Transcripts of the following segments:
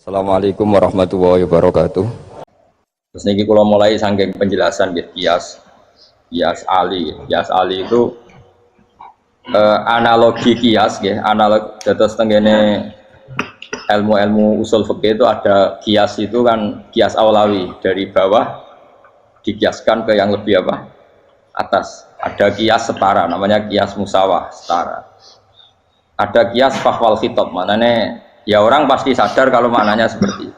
Assalamualaikum warahmatullahi wabarakatuh. Terus niki kalau mulai saking penjelasan gitu, kias Ali. Kias Ali itu analogi kias ya, analog terus tenggene ilmu-ilmu usul fikih itu ada kias itu kan kias awlawi dari bawah dikiaskan ke yang lebih apa? Atas. Ada kias setara namanya kias musawah setara. Ada kias fahwal khitab, maknanya ya orang pasti sadar kalau maknanya seperti itu.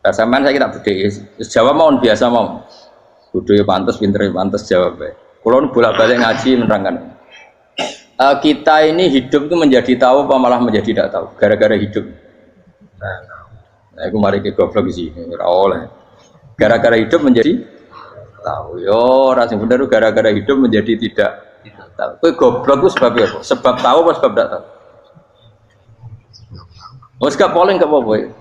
Saya kita beda, jawab mau biasa mau. Bodoh ya pantas, pinter ya pantas jawab. Kalau bolak-balik ngaji menerangkan. Kita ini hidup itu menjadi tahu apa malah menjadi tidak tahu gara-gara hidup. Nah, aku mari ke goblok di sini, oleh. Gara-gara hidup menjadi tahu. Yo, rasa benar gara-gara hidup menjadi tidak tahu. Kowe goblok itu sebab apa? Sebab tahu apa sebab tidak tahu? Wes gak polling gak apa-apa.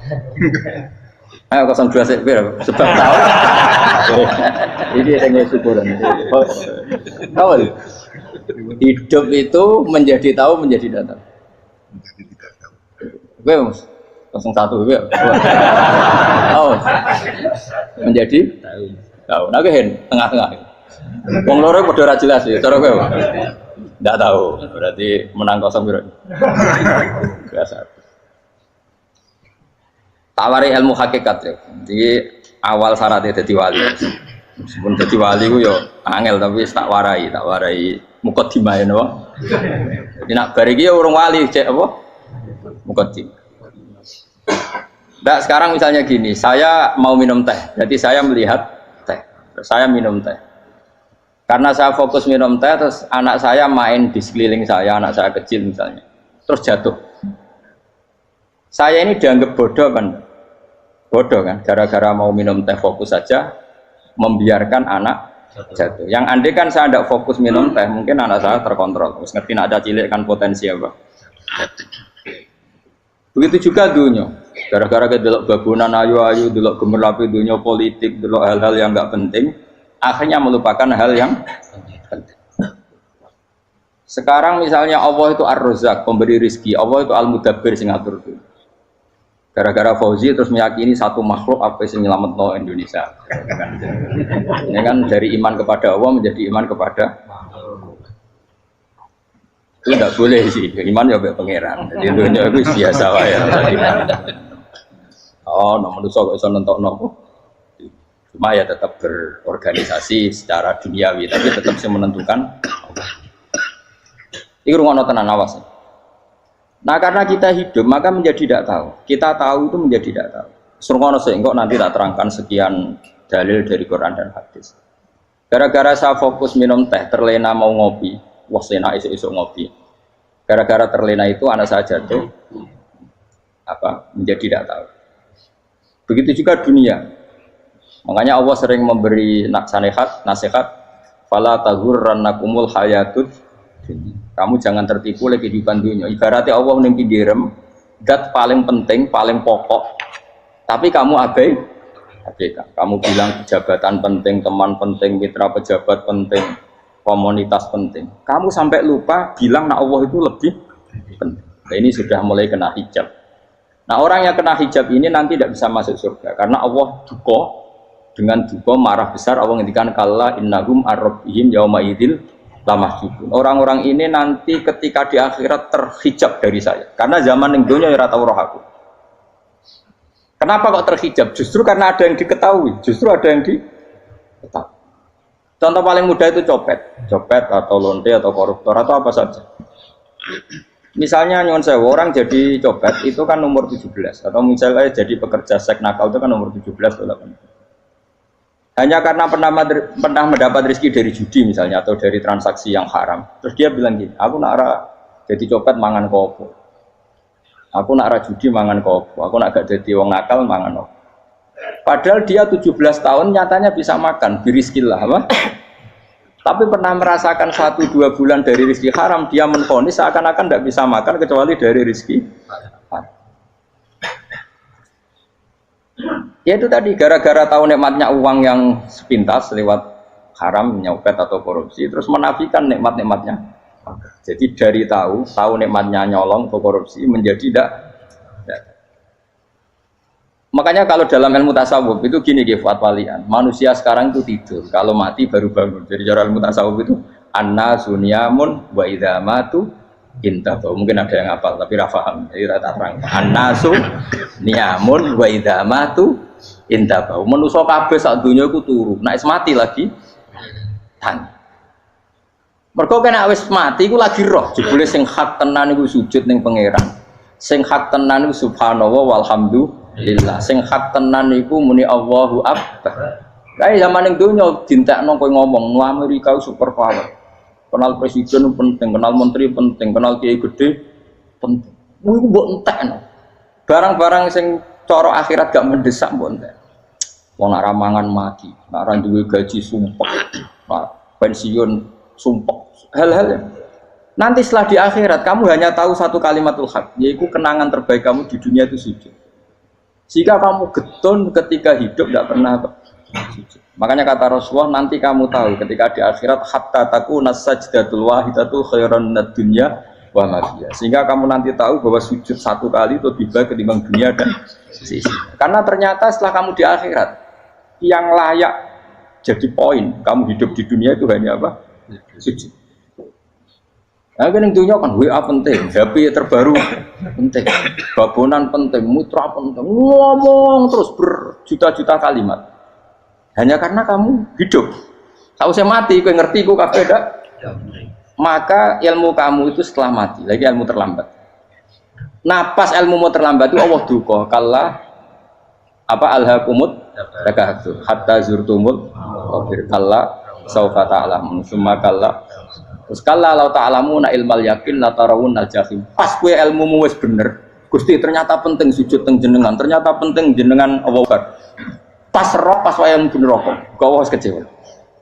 Ayo 02 sik sebab tahu. Ini yang syukuran. Tahu. Hidup itu menjadi tahu menjadi tidak tahu. Menjadi tidak tahu. Oke, Mas. 01 ya. Oh. Menjadi tahu. Nah, tengah-tengah. Wong loro padha ora jelas ya, cara kowe. Enggak tahu. Berarti menang 0 piro. Biasa. Tawari ilmu hakikat ya. Jadi awal syaratnya jadi wali. Meskipun jadi wali ku yo angel tapi tak warai mukadimah ya napa. Jadi nak bar iki ya urung wali cek apa? Mukadimah. Nah, sekarang misalnya gini, saya mau minum teh. Jadi saya melihat teh. Saya minum teh. Karena saya fokus minum teh terus anak saya main di sekeliling saya, anak saya kecil misalnya. Terus jatuh. Saya ini dianggap bodoh kan? Bodoh kan, gara-gara mau minum teh fokus saja membiarkan anak jatuh. Yang andai kan saya tidak fokus minum teh, mungkin anak saya terkontrol. Terus ngerti nak ada cilik kan potensi apa? Begitu juga dunia. Gara-gara delok babunan ayu-ayu, delok gemerlapi dunia politik, delok hal-hal yang enggak penting, akhirnya melupakan hal yang penting. Sekarang misalnya Allah itu Ar-Razzaq, pemberi rizki, Allah itu Al-Mudabbir sing ngatur dunia. Gara-gara Fauzi terus meyakini satu makhluk apa yang nyelametno Indonesia. Ini kan dari iman kepada Allah menjadi iman kepada itu tidak boleh sih. Iman ya be pangeran. Jadi dunia itu biasa wae. Oh, nomor itu kok iso nentokno. Cuma ya tetap berorganisasi secara duniawi, tapi tetap sih menentukan. Iki rungono tenan awas. Nah karena kita hidup maka menjadi tidak tahu. Kita tahu itu menjadi tidak tahu. Surgono sehingga nanti tak terangkan sekian dalil dari Quran dan hadis. Gara-gara saya fokus minum teh, terlena mau ngopi, wah sena isu-isu ngopi. Gara-gara terlena itu anak saya jatuh, menjadi tidak tahu. Begitu juga dunia. Makanya Allah sering memberi nasihat, fala taghurrannakumul hayatud. Kamu jangan tertipu oleh kehidupan dunia. Ibaratnya Allah menimpi direm, dat paling penting, paling pokok. Tapi kamu abaikan. Kamu bilang jabatan penting, teman penting, mitra pejabat penting, komunitas penting. Kamu sampai lupa bilang nah Allah itu lebih penting. Nah, ini sudah mulai kena hijab. Nah orang yang kena hijab ini nanti tidak bisa masuk surga karena Allah dengan duka marah besar. Allah ngendikan kalla innahum ar-rabbihim yauma idzil lamahjubun. Orang-orang ini nanti ketika di akhirat terhijab dari saya. Karena zaman yang dunia ora tau roh aku. Kenapa kok terhijab? Justru karena ada yang diketahui. Justru ada yang diketahui. Contoh paling mudah itu copet atau lonte atau koruptor atau apa saja. Misalnya nyuwun sewu orang jadi copet itu kan umur 17 atau misalnya jadi pekerja seks nakal itu kan umur 17 atau 18. Hanya karena pernah mendapat rezeki dari judi misalnya atau dari transaksi yang haram. Terus dia bilang gini, aku nak jadi copet mangan kopo. Aku nak judi mangan kopo. Aku nak gak jadi wong nakal mangan kopo. Padahal dia 17 tahun nyatanya bisa makan, birizkillah apa? Tapi pernah merasakan 1-2 bulan dari rezeki haram, dia menvonis seakan-akan tidak bisa makan kecuali dari rezeki haram. Ya itu tadi gara-gara tahu nikmatnya uang yang sepintas lewat haram, nyopet atau korupsi, terus menafikan nikmat-nikmatnya. Jadi dari tahu nikmatnya nyolong atau korupsi menjadi tidak. Makanya kalau dalam ilmu tasawuf itu gini Fuad Walian, manusia sekarang itu tidur, kalau mati baru bangun. Jadi cara ilmu tasawuf itu annasu niyamun wa idza matu intahu. Mungkin ada yang hafal tapi ra paham. Jadi rata terang. Annasu niyamun wa idza matu intahu. Manusa kabeh sak donya iku turu, nek mati lagi tangi. Mergo kena wis mati iku lagi roh, jebule sing hak tenan iku sujud ning pangeran. Sing hak tenan iku subhanallah walhamdulillah. Sing hak tenan iku muni Allahu akbar. Kae zaman ning donya dintekno kowe ngomong, Amerika super power. Kenal presiden penting, kenal menteri penting, kenal kiai gede penting. Iku mbok entekno. Barang-barang sing cara akhirat gak mendesak mbok entek. Wong nek ramangan mati, nek ora duwe gaji sumpek, pensiun sumpek. Hal-hal nanti setelah di akhirat kamu hanya tahu satu kalimatul haq, yaitu kenangan terbaik kamu di dunia itu sujud. Jika kamu getun ketika hidup tidak pernah sujud. Makanya kata Rasulullah, nanti kamu tahu ketika di akhirat hatta takuna sajdatul wahidatu khairan minad dunya wa ma fiha. Sehingga kamu nanti tahu bahwa sujud satu kali itu lebih baik ketimbang dunia dan sisi. Karena ternyata setelah kamu di akhirat yang layak jadi poin kamu hidup di dunia itu hanya apa? Sujud. Nah, kan yang dunia kan WA penting, HP terbaru penting, babonan penting, mutra penting, ngomong terus berjuta-juta kalimat. Hanya karena kamu hidup. Kalau saya mati, kau ngerti, kau kabeh dak. Maka ilmu kamu itu setelah mati, lagi ilmu terlambat. Nah, pas ilmu mau terlambat itu Allah duka, kalla apa alhaqumut takahtur hatta zurtumul qabir kalla saufa ta'lamun summa kalla. Terus kalla law ta'lamuna ilmal yakin la tarawunnal jahim. Pas kowe ilmumu wis bener, Gusti ternyata penting sujud teng jenengan, ternyata penting jenengan Allah Akbar. Pas roh pas wayang mlebu neraka, kok wis kecewa.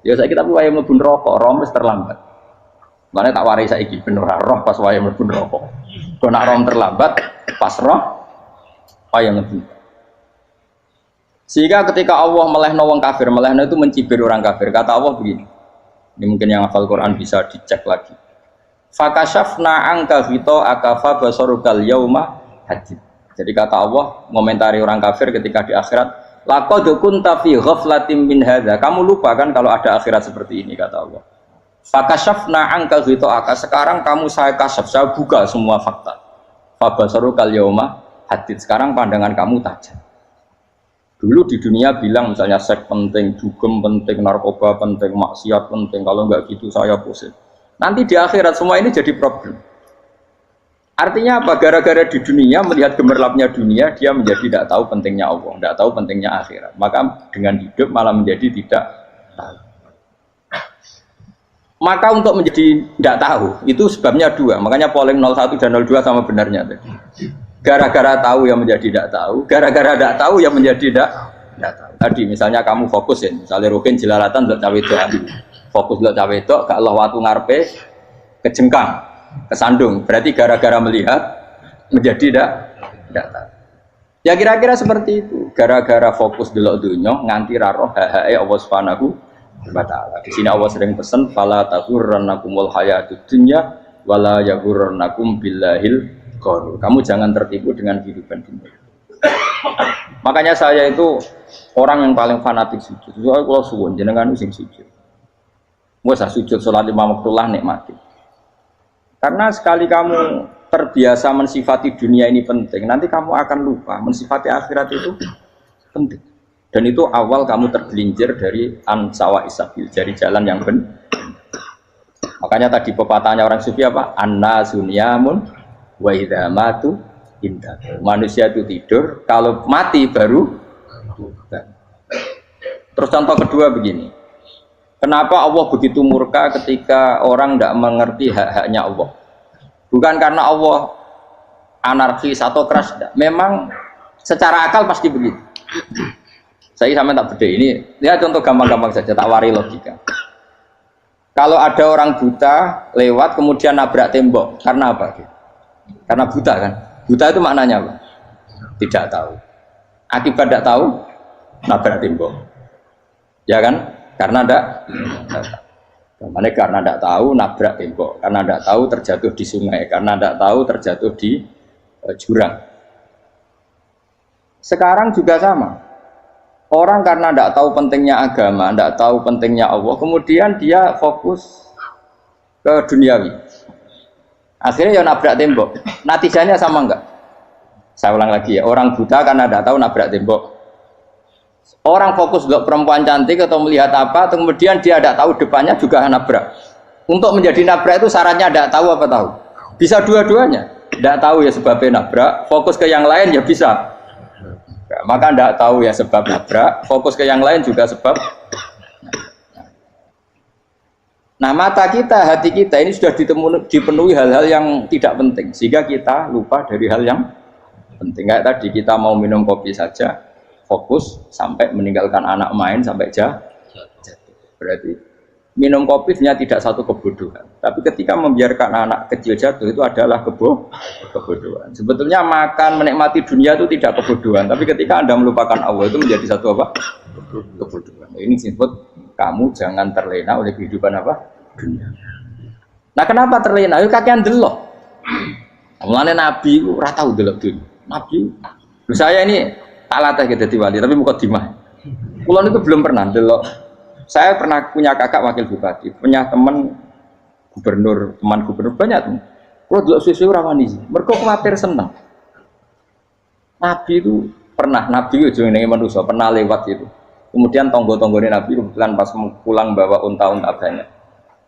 Ya saiki tapi wayang mlebu neraka, roh wis terlambat. Mane tak warai saiki ben ora roh pas wayang mlebu neraka. Kok nak roh terlambat, pas roh wayang mlebu. Sehingga ketika Allah melehno wong kafir, melehno itu mencibir orang kafir. Kata Allah begini. Ini mungkin yang hafal Quran bisa dicek lagi. Fakashafna angka fito akafa basarukal yauma hadid. Jadi kata Allah ngomentari orang kafir ketika di akhirat, laqad kunta fi ghaflatin min hadza. Kamu lupa kan kalau ada akhirat seperti ini kata Allah. Fakashafna angka fito aka. Sekarang kamu saya kasaf, saya buka semua fakta. Fa basarukal yauma hadid. Sekarang pandangan kamu tajam. Dulu di dunia bilang misalnya seks penting, dugem penting, narkoba penting, maksiat penting. Kalau enggak gitu saya pusing. Nanti di akhirat semua ini jadi problem. Artinya apa? Gara-gara di dunia melihat gemerlapnya dunia, dia menjadi tidak tahu pentingnya Allah, tidak tahu pentingnya akhirat. Maka dengan hidup malah menjadi tidak tahu. Maka untuk menjadi tidak tahu itu sebabnya dua. Makanya polling 01 dan 02 sama benarnya. Gara-gara tahu yang menjadi tidak tahu, gara-gara tidak tahu yang menjadi tidak tahu. Tadi misalnya kamu fokus ya, misalnya Rukin jelalatan untuk cawe itu, fokus untuk cawe itu, gak Allah waktu ngarepe kejengkang, kesandung. Berarti gara-gara melihat menjadi tidak tahu. Ya kira-kira seperti itu. Gara-gara fokus delok dunya nganti roh hae Allah Subhanahu wa taala. Di sini Allah sering pesan fala taghurrannakumul hayatud dunya wala yaghurrannakum billahil ghurur. Kamu jangan tertipu dengan kehidupan dunia. Makanya saya itu orang yang paling fanatik sujud. Soalnya kalau suwun jenengan sing sujud. Wes sujud salat lima waktu lah nikmati. Karena sekali kamu terbiasa mensifati dunia ini penting, nanti kamu akan lupa mensifati akhirat itu penting. Dan itu awal kamu tergelincir dari ansawa isabil, dari jalan yang benar. Makanya tadi pepatahnya orang sufi apa? An-nasunyamun wa idza matu indah. Manusia itu tidur, kalau mati baru. Terus contoh kedua begini. Kenapa Allah begitu murka ketika orang tidak mengerti hak-haknya Allah? Bukan karena Allah anarkis atau keras, tidak. Memang secara akal pasti begitu. Saya sama tak beda ini. Lihat contoh gampang-gampang saja, tak wari logika. Kalau ada orang buta lewat kemudian nabrak tembok, karena apa? Karena buta kan? Buta itu maknanya apa? Tidak tahu. Akibat tidak tahu, nabrak tembok. Ya kan? Karena tidak tahu. Karena tidak tahu, nabrak tembok. Karena tidak tahu, terjatuh di sungai. Karena tidak tahu, terjatuh di jurang. Sekarang juga sama. Orang karena tidak tahu pentingnya agama, tidak tahu pentingnya Allah, kemudian dia fokus ke duniawi. Akhirnya ya nabrak tembok. Natijanya sama enggak? Saya ulang lagi ya, orang buta karena tidak tahu nabrak tembok. Orang fokus untuk perempuan cantik atau melihat apa, kemudian dia tidak tahu depannya juga nabrak. Untuk menjadi nabrak itu syaratnya tidak tahu apa tahu? Bisa dua-duanya. Tidak tahu ya sebabnya nabrak, fokus ke yang lain ya bisa. Nah, maka tidak tahu ya sebab nabrak, fokus ke yang lain juga sebab. Nah, mata kita, hati kita ini sudah dipenuhi hal-hal yang tidak penting, sehingga kita lupa dari hal yang penting. Kayak tadi kita mau minum kopi saja, fokus sampai meninggalkan anak main sampai jatuh. Berarti minum kopi sebenarnya tidak satu kebodohan, tapi ketika membiarkan anak kecil jatuh itu adalah kebodohan. Sebetulnya makan menikmati dunia itu tidak kebodohan, tapi ketika Anda melupakan Allah itu menjadi satu apa? Kebodohan. Ini disebut kamu jangan terlena oleh kehidupan apa? Dunia. Nah, kenapa terlena? Itu kakean delok. Mulane Nabi itu ora tau delok dunia. Nabi, saya ini tak latih jadi wali, tapi mukadimah. Kulon itu belum pernah delok. Saya pernah punya kakak wakil bupati, punya teman gubernur banyak tuh. Kalau dulu susu rawani sih, mereka khawatir senang. Nabi itu pernah, Nabi itu jenenge manusia pernah lewat itu. Kemudian tonggo-tonggone Nabi kebetulan pas pulang bawa unta-unta banyak.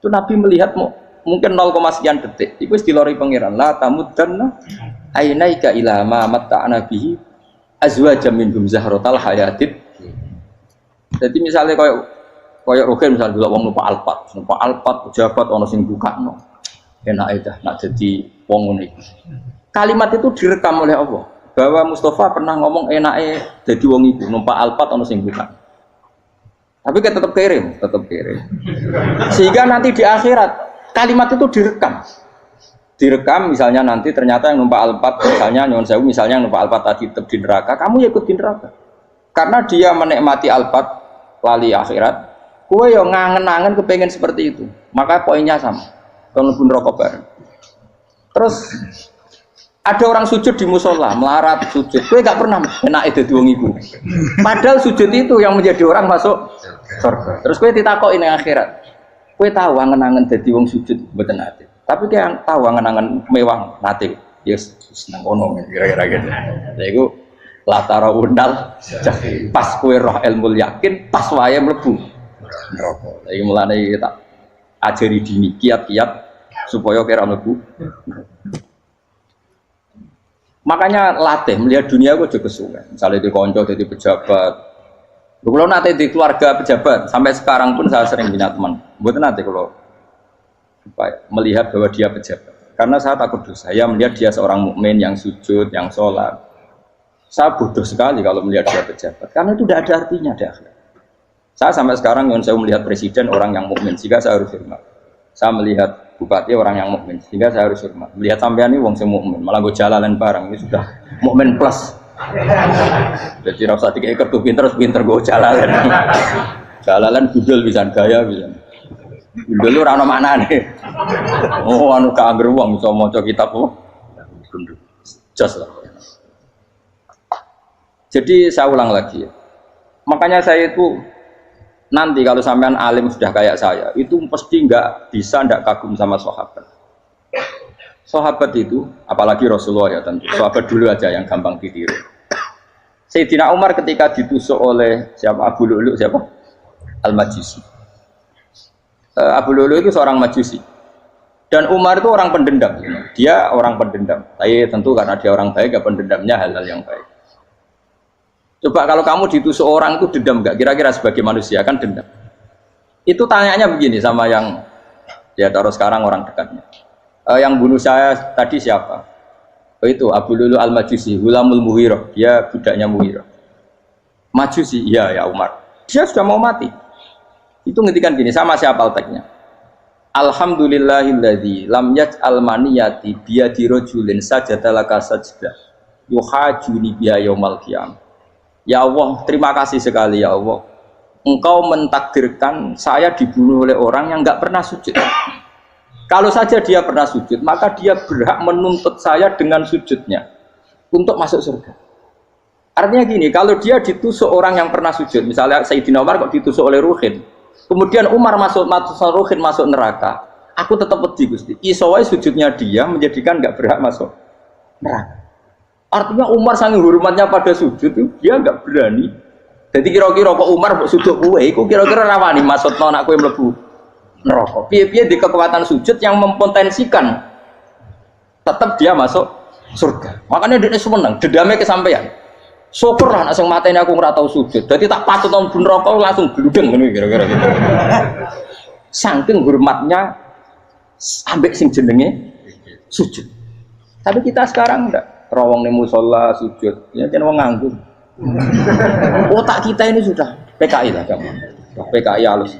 Itu Nabi melihat mungkin 0, sekian detik. Itu dilori pangeran. La tamuddanna ainaika ila ma matta'na bihi azwajan minhum zahratal hayatid. Jadi misalnya kayak Rogen misalnya dulu wong numpak Alphard pejabat ono sing bukakno. Enak aja nak jadi wong ngene iki. Kalimat itu direkam oleh Allah bahwa Mustafa pernah ngomong enake jadi wong iku numpak Alphard ono sing buka. Tapi kan tetap kirim. Sehingga nanti di akhirat kalimat itu direkam. Direkam misalnya nanti ternyata yang numpak Alphard misalnya nyon sewu misalnya yang numpak Alphard tadi tetap di neraka, kamu ya ikut di neraka. Karena dia menikmati Alphard lali akhirat. Kue yang ngangen-ngangen kepengen seperti itu, maka poinnya sama. Kalau pun rokok bareng. Terus ada orang sujud di musola, melarat sujud. Kue gak pernah enak itu diwongiku. Padahal sujud itu yang menjadi orang masuk surga. Terus kue ditakoki ning akhirat. Kue tahu angen-angen dadi wong sujud mboten nate. Tapi kue tahu angen-angen mewah nate. Yes, seneng kono kira-kira gitu. Lha iku latara undal pas kue roh ilmu yakin, pas wae mlebu neraka. Iki mulane tak ajari dini kiat-kiat supaya kira mlebu. Makanya latih melihat dunia kok juga kesuwen. Misalnya di konco jadi pejabat. Kalau nanti di keluarga pejabat sampai sekarang pun saya sering punya teman. Buat nanti kalau melihat bahwa dia pejabat. Karena saya takut dosa. Saya melihat dia seorang mukmin yang sujud, yang sholat. Saya bodoh sekali kalau melihat dia pejabat. Karena itu tidak ada artinya di akhirat. Saya sampai sekarang yang saya melihat presiden orang yang mukmin, sehingga saya harus hormat. Saya melihat bupati orang yang mukmin, sehingga saya harus hormat. Melihat sampean ini wong sing mukmin, malah gue jalalan barang ini sudah mukmin plus. Jadi rasa tiga kartu pinter gue jalalan. Jalalan budal bisa gaya bisa. Budal lu rano mana nih? Oh anu keangger wong bisa maca kitab kok. Jos lah. Jadi saya ulang lagi ya. Makanya saya itu nanti kalau sampean alim sudah kayak saya, itu pasti nggak kagum sama sahabat. Sahabat itu, apalagi Rasulullah ya tentu. Sahabat dulu aja yang gampang ditiru. Sayyidina Umar ketika ditusuk oleh siapa? Abu Lu'lu siapa? Al-Majusi. Abu Lu'lu itu seorang Majusi. Dan Umar itu orang pendendam. Dia orang pendendam. Tapi tentu karena dia orang baik, ya pendendamnya hal-hal yang baik. Coba kalau kamu ditusuk orang itu dendam nggak? Kira-kira sebagai manusia kan dendam. Itu tanyanya begini sama yang ya taruh sekarang orang dekatnya. Yang bunuh saya tadi siapa? Oh itu Abu Lu'lu Al-Majusi, Hulamul Muhirah. Dia budaknya Muhirah. Majusi, iya ya Umar. Dia sudah mau mati. Itu ngetikan gini, sama siapa alteknya? Alhamdulillahilladzi lam yaj'al maniyati biyadi rajulin sajadalaka sajdah yuhajuni biha yaumal qiyamah. Ya Allah, terima kasih sekali ya Allah. Engkau mentakdirkan saya dibunuh oleh orang yang nggak pernah sujud. Kalau saja dia pernah sujud, maka dia berhak menuntut saya dengan sujudnya untuk masuk surga. Artinya gini, kalau dia ditusuk orang yang pernah sujud, misalnya Sayyidina Umar kok ditusuk oleh Ruhin, kemudian Umar masuk Ruhin masuk neraka, aku tetap pedih Gusti. Isowai sujudnya dia menjadikan nggak berhak masuk neraka. Artinya Umar saking hormatnya pada sujud itu dia nggak berani. Jadi kira-kira kok Umar sujud kue, aku kira-kira rawani masuk anak kue mlebu neraka. Piye-piye di kekuatan sujud yang mempotensikan tetap dia masuk surga. Makanya dia seneng, dendamnya kesampaian. Syukur lah, asing mata ini aku nggak tahu sujud. Jadi tak patut tahun bun rokok langsung geludeng kan kira-kira gitu. Saking hormatnya ambek sing jenenge sujud. Tapi kita sekarang enggak rawong nih musola sujud, ya jangan nganggur. Otak kita ini sudah PKI lah kamu. PKI halus.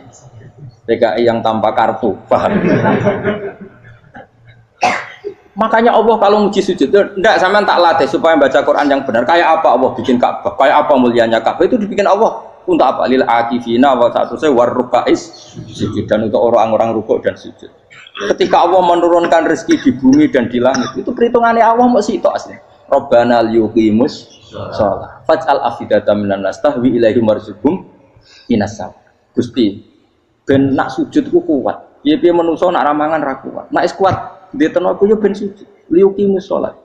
PKI yang tanpa kartu, paham? Makanya Allah kalau muji sujud, enggak sampean tak latih supaya baca Quran yang benar. Kayak apa Allah bikin Ka'bah? Kayak apa mulianya Ka'bah? Itu dibikin Allah untuk apa? Lil akifina wa satusai warrukais sujud, dan untuk orang-orang rukuk dan sujud. Ketika Allah menurunkan rezeki di bumi dan di langit, itu perhitungannya Allah masih itu asli. Rabbana liyuqimus shalah faj'al afidatan minan nas tahwi ilaihim warzuqhum minasam. Gusti, ben nak sujud ku kuat. Piye-piye menungso nak ramangan ra kuat. Nak is kuat dia tenaga yo ben sujud liyuqimus shalah.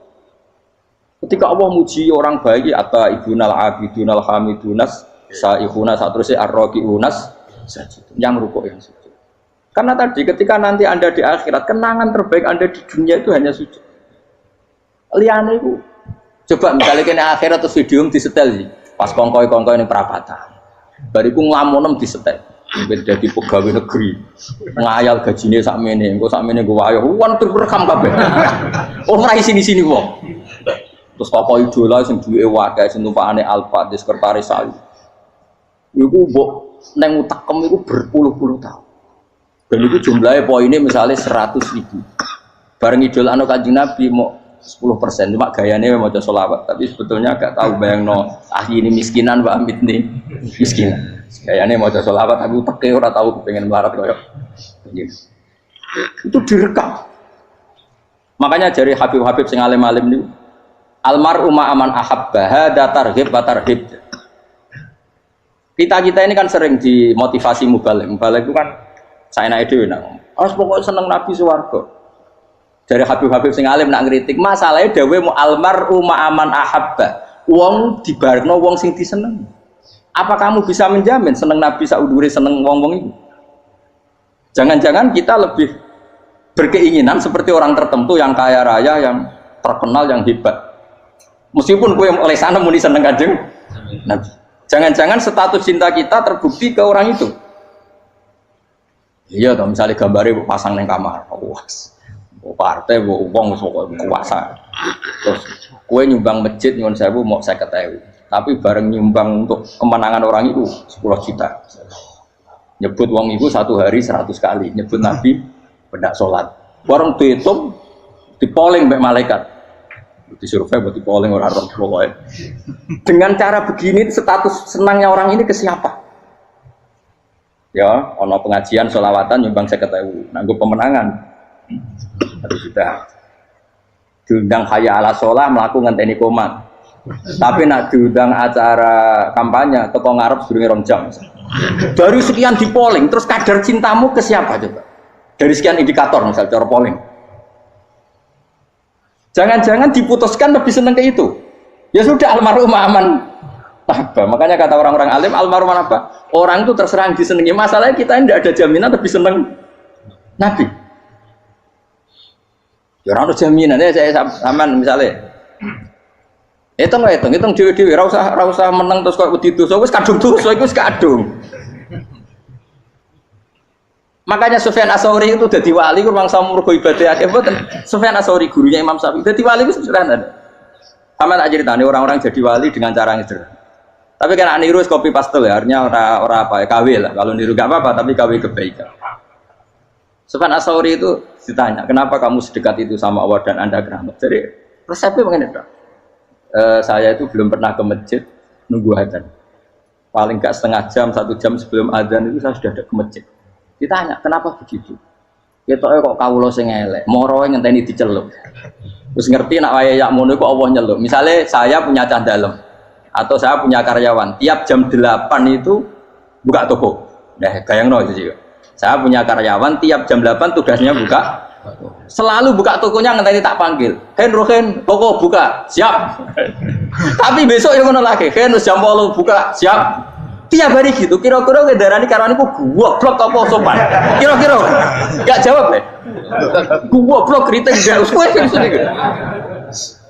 Ketika Allah muji orang baik atau ibunal abidunal hamidunas saihuna satruse arraqiunas sajid yang rukuk yang sujud. Karena tadi ketika nanti Anda di akhirat, kenangan terbaik Anda di dunia itu hanya sujud. Liane itu coba misalnya kena akhirat terus video disetel sih, pas kongkoi ini perapatan. Bariku nglamunem disetel. Beda di pegawai negeri, ngayal gajinya sakmene, engko sakmene gue ayo, wan terekam kabeh. Oh rai sini wong. Terus tokoh idola sing duwe wae sing tumpakane Alfa di sekretaris saya. Iku mbok neng utakem iku berpuluh-puluh tahun. Dan itu jumlahnya poinnya misalnya 100.000. Bareng idol anu Kanjeng Nabi mau 10%, cuma gayanya mau sholawat, tapi sebetulnya agak tahu bayang no ini miskinan Mbak Amit nih miskinan. Gayanya mau sholawat, tapi teke orang tahu pengen melarat koyok. Itu direkam. Makanya dari Habib sing alim-alim ini, almar'u ma'aman ahabba hada targhib wa tarhib. Kita ini kan sering dimotivasi mubalik itu kan saya naik dewi nang. Harus pokoknya seneng Nabi swarga. Dari Habib sing alim nak ngritik, masalahnya dewe mu almar'u ma'aman ahabba. Wong dibarno wong sing diseneng. Apa kamu bisa menjamin seneng Nabi saudure seneng wong-wong itu? Jangan-jangan kita lebih berkeinginan seperti orang tertentu yang kaya raya, yang terkenal, yang hebat. Meskipun kue oleh sana muni seneng Kanjeng Nabi. Jangan-jangan status cinta kita terbukti ke orang itu. Iya, toh misalnya gambarnya pasang neng kamar, puas, partai, uang, kuasa. Terus kue nyumbang masjid nyuwun sewu mau 50.000, tapi bareng nyumbang untuk kemenangan orang itu 10 juta. Nyebut uang itu satu hari 100 kali, nyebut Nabi benak sholat. Warung dihitung, dipoling mbak malaikat. Disurvei buat dipoling orang pokoknya. Dengan cara begini status senangnya orang ini ke siapa? Ya, ono pengajian sholawatan nyumbang 50.000, nanggup pemenangan harus sudah diundang hayya ala sholah melakukan ngenteni komat. Tapi nak diundang acara kampanye teko ngarep sedurunge 2 jam. Baru sekian di polling, terus kadar cintamu ke siapa coba? Dari sekian indikator misal cara polling. Jangan-jangan diputuskan lebih seneng ke itu. Ya sudah almarhum aman. Apa? Makanya kata orang-orang alim almarhum apa? Orang itu terserah disenangi. Masalahnya kita tidak ada jaminan lebih seneng Nabi. Ya orang ada jaminan ya saya aman misalnya. Hitung dewi-dewi. Rasa menang terus kok begitu. So wis kadung tuh, so wis kadung. Makanya Sufyan Ats-Tsauri itu jadi wali kurang sama mergo ibadah akeh mboten. Sufyan Ats-Tsauri gurunya Imam Syafi'i. Jadi wali itu sederhana. Sama tak ceritane orang-orang jadi wali dengan cara yang sederhana. Tapi kan niru copy paste ya, artinya orang apa ya KW lah. Kalau niru gak apa-apa, tapi KW kebaikan. Sufyan Ats-Tsauri itu ditanya, kenapa kamu sedekat itu sama Allah dan Anda keramat? Jadi resepnya begini dok. Saya itu belum pernah ke masjid nunggu adzan. Paling gak setengah jam, 1 jam sebelum adzan itu saya sudah ada ke masjid. Ditanya, kenapa begitu? Ketoknya kok kawula sing elek, moroe ngenteni diceluk. Terus ngerti nak wayahe yak ngono kok Allah nyeluk. Misalnya saya punya cah dalem. Atau saya punya karyawan, tiap jam 8 itu buka toko. Nah, bayangno itu sih. Saya punya karyawan, tiap jam 8 tugasnya buka. Selalu buka tokonya ngenteni tak panggil. Rohen, toko buka, siap. Tapi besok yang ngono lagi, jam 8 buka, siap. Tiap hari gitu, kira-kira kendaraan karyawan itu gua blok apa sopan? Kira-kira enggak jawab deh. Gua blok kritik enggak usah gitu.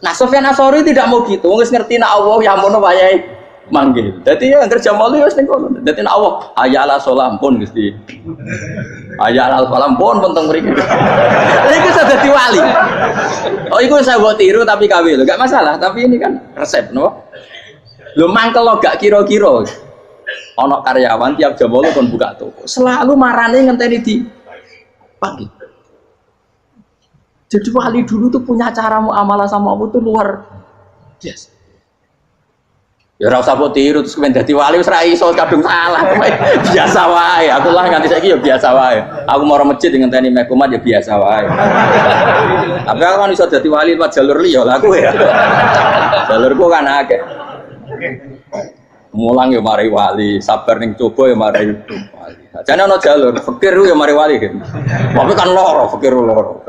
Nah, Sofyan Asori tidak mau gitu. Wong wis ngerti nek Allah ya mono wayahe manggil. Dadi ya kerja malu wis ning kono. Dadi nek Allah hayya ala sholam pun Gusti. Hayya ala sholam pun teng mriki. Iku sudah dadi wali. Oh, iku saya buat tiru tapi kawe lho, enggak masalah, tapi ini kan resep, no. Lho mangkel lo gak kira-kira. Ana karyawan tiap jam 8 pun buka toko. Selalu marane ngenteni di pagi. Jadi wali dulu tuh punya cara muamalah sama Allah tuh luar biasa. Ya ora usah tiru terus kemen dadi wali wis ra iso kadung salah. Biasa wae. Aku lah nganti saiki ya biasa wae. Aku mau masjid ngenteni meh kumat ya biasa wae. Tapi aku kan iso dadi wali lewat jalur liya lah aku ya. Jalurku kan akeh. Mulang ya mari wali, sabar ning coba ya mari wali. Jane ana jalur fikir ya mari wali kan. Tapi kan loro, fikir loro.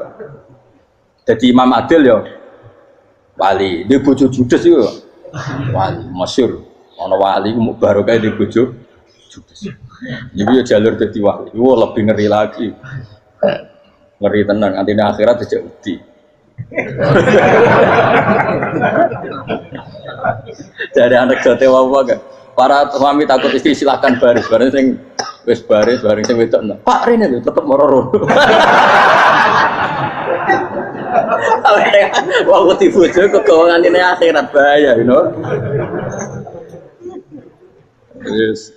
Jadi Imam Adil ya wali, dia bojo judes itu wali, masyhur. Ana wali baru kayak di bojo judes. Jadi ya jalur jadi wali. Wah lebih ngeri lagi. Ngeri tenan, nanti akhirat aja udi. Jadi anekdote apa kan? Para suami takut istri silakan baris, bareng sing wis baris, bareng sing wedok. Pak Rene lho tetep mororo. Waktu dibojo kegawangan ini akhirat bahaya, you know. Yes.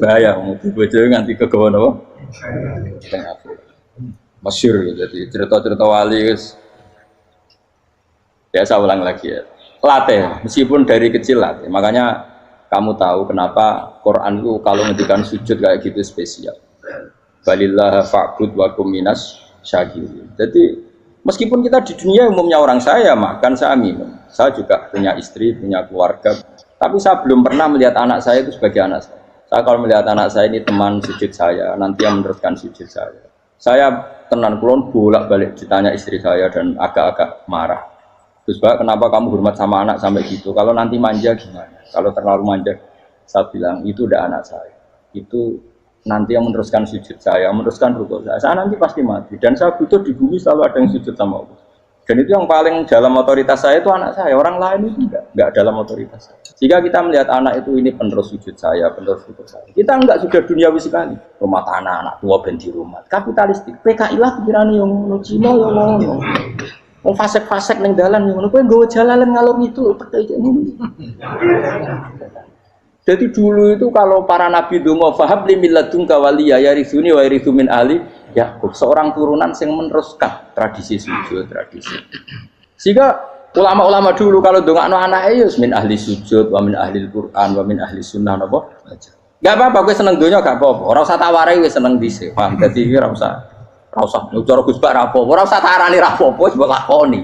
Bahaya, dibojo nganti kegawan apa? Masyhur jadi cerita-cerita wali guys. Ya saya ulang lagi ya. Latih, meskipun dari kecil latih. Makanya kamu tahu kenapa Quran itu kalau ngendikan sujud kayak gitu spesial. Balillah fa'bud wa kum minas syakirin. Jadi meskipun kita di dunia umumnya orang saya makan, saya minum. Saya juga punya istri, punya keluarga. Tapi saya belum pernah melihat anak saya itu sebagai anak saya. Saya kalau melihat anak saya ini teman sujud saya, nanti yang meneruskan sujud saya. Saya tenan kulon bolak-balik ditanya istri saya dan agak-agak marah. Terus Pak, kenapa kamu hormat sama anak sampai gitu? Kalau nanti manja gimana? Kalau terlalu manja, saya bilang itu udah anak saya. Itu nanti yang meneruskan sujud saya, meneruskan rukuk saya. Saya nanti pasti mati. Dan saya butuh di bumi selalu ada yang sujud sama Allah. Dan itu yang paling dalam otoritas saya itu anak saya. Orang lain itu enggak dalam otoritas saya. Jika kita melihat anak itu ini penerus sujud saya, penerus rukuk saya. Kita enggak sudah duniawi sekali. Rumah tanah, anak tua ben di rumah. Kapitalistik. PKI lah pikirannya yang Cina yang ngono. Wong fasek-fasek ning dalan ngono kowe nggawa jalalan ngalor itu percaya ini. Jadi dulu itu kalau para nabi donga fahab li milladunka waliya yarisuni wa yarithu min ahli Yakub, seorang turunan yang meneruskan tradisi sujud, tradisi. Sehingga ulama-ulama dulu kalau dongakno anake ya min ahli sujud wa min ahli Al-Qur'an wa min ahli sunnah napa aja. Enggak apa-apa kowe seneng donya gak apa-apa. Ora usah tawarai wis seneng dhisik. Paham? Dadi iki ora usah cara Gus Bak ra apa-apa, ora usah tarani ra apa-apa wis mbok lakoni.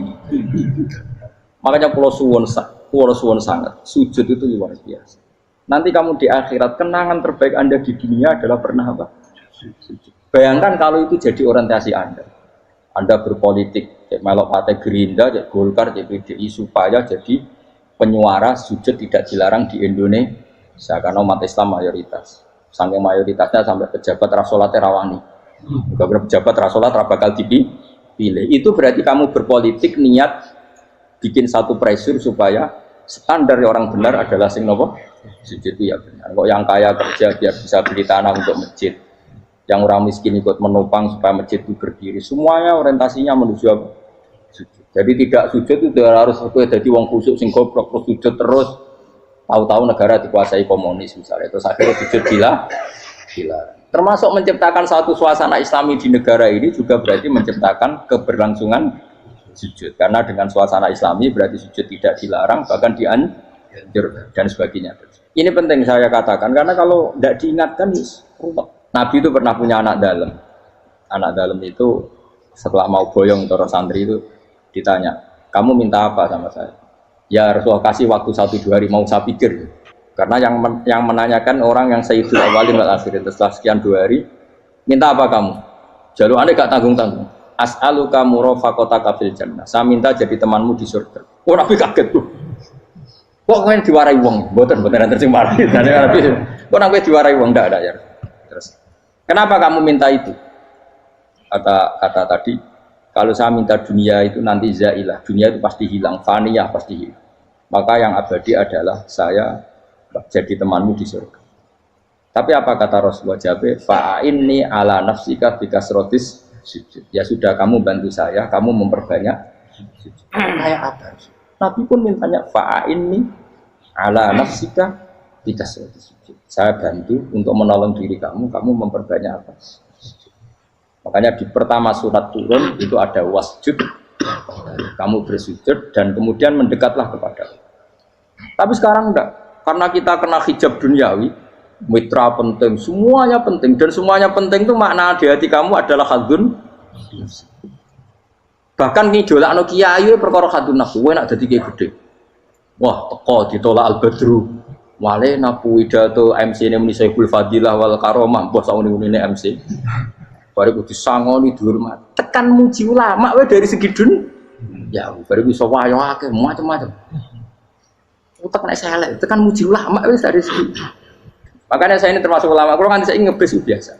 Makanya kula suwun sangat, sujud itu luar biasa. Nanti kamu di akhirat kenangan terbaik Anda di dunia adalah pernah apa? Sujud. Bayangkan kalau itu jadi orientasi Anda. Anda berpolitik, cek melok partai Gerindra, cek Golkar, cek PDI supaya jadi penyuara sujud tidak dilarang di Indonesia karena umat Islam mayoritas. Saking mayoritasnya sampai pejabat rasolat rawani. Beberapa pejabat rasolat bakal dipilih. Itu berarti kamu berpolitik niat bikin satu pressure supaya standar orang benar adalah sing nopo sujud itu ya benar. Kok yang kaya kerja biar bisa beli tanah untuk masjid, yang orang miskin ikut menopang supaya masjid itu berdiri. Semuanya orientasinya menuju sujud. Jadi tidak sujud itu harus jadi wong khusuk sing goblok terus sujud terus. Tahu-tahu negara dikuasai komunis misalnya, terus akhirnya sujud gila. Termasuk menciptakan satu suasana Islami di negara ini juga berarti menciptakan keberlangsungan sujud. Karena dengan suasana Islami berarti sujud tidak dilarang, bahkan dianjurkan dan sebagainya. Ini penting saya katakan karena kalau tidak diingatkan, ruwet. Nabi itu pernah punya anak dalam. Anak dalam itu setelah mau boyong toro santri itu ditanya, kamu minta apa sama saya? Ya Rasulullah kasih waktu 1-2 hari mau saya pikir. Karena yang menanyakan orang yang Sayyidul Awwalin wal Akhirin. Setelah sekian 2 hari, minta apa kamu? Jalur aneh gak tanggung-tanggung. As'aluka murafaqataka fil jannah. Saya minta jadi temanmu di surga. Oh Nabi kaget tuh. Kok kalian diwarai wong? Mboten tercemar. Kok Nabi diwarai wong ndak ada ya. Terus kenapa kamu minta itu? Kata tadi, kalau saya minta dunia itu nanti zailah, dunia itu pasti hilang, faniyah pasti hilang. Maka yang abadi adalah saya jadi temanmu di surga. Tapi apa kata Rasulullah Jabir? Fa'inni ala nafsika bikasrotis sujud. Ya sudah, kamu bantu saya, kamu memperbanyak sujud. Kayak apa? Nabi pun mintanya fa'inni ala nafsika bikasrotis sujud. Saya bantu untuk menolong diri kamu, kamu memperbanyak apa? Makanya di pertama surat turun itu ada wasjud, kamu bersujud dan kemudian mendekatlah kepada Allah. Tapi sekarang enggak, karena kita kena hijab duniawi, mitra penting, semuanya penting dan semuanya penting itu makna di hati kamu adalah hadun. Bahkan ngidolakno kiai perkara hadun nafsu, kowe nak dadi kiai gede. Wah, teko ditolak al-badru. Wale napu pidato MC ne muni Saiful Fadilah wal Karomah, mbah sauni-unine MC. Baru disangoni dihormat. Tekan muji ulama wae dari segi dun. Ya, baru bisa wayo akeh macam-macam. Utek nek selek, tekan muji ulama wis dari segi. Makanya saya ini termasuk ulama. Kalau kan saya ngebis biasa.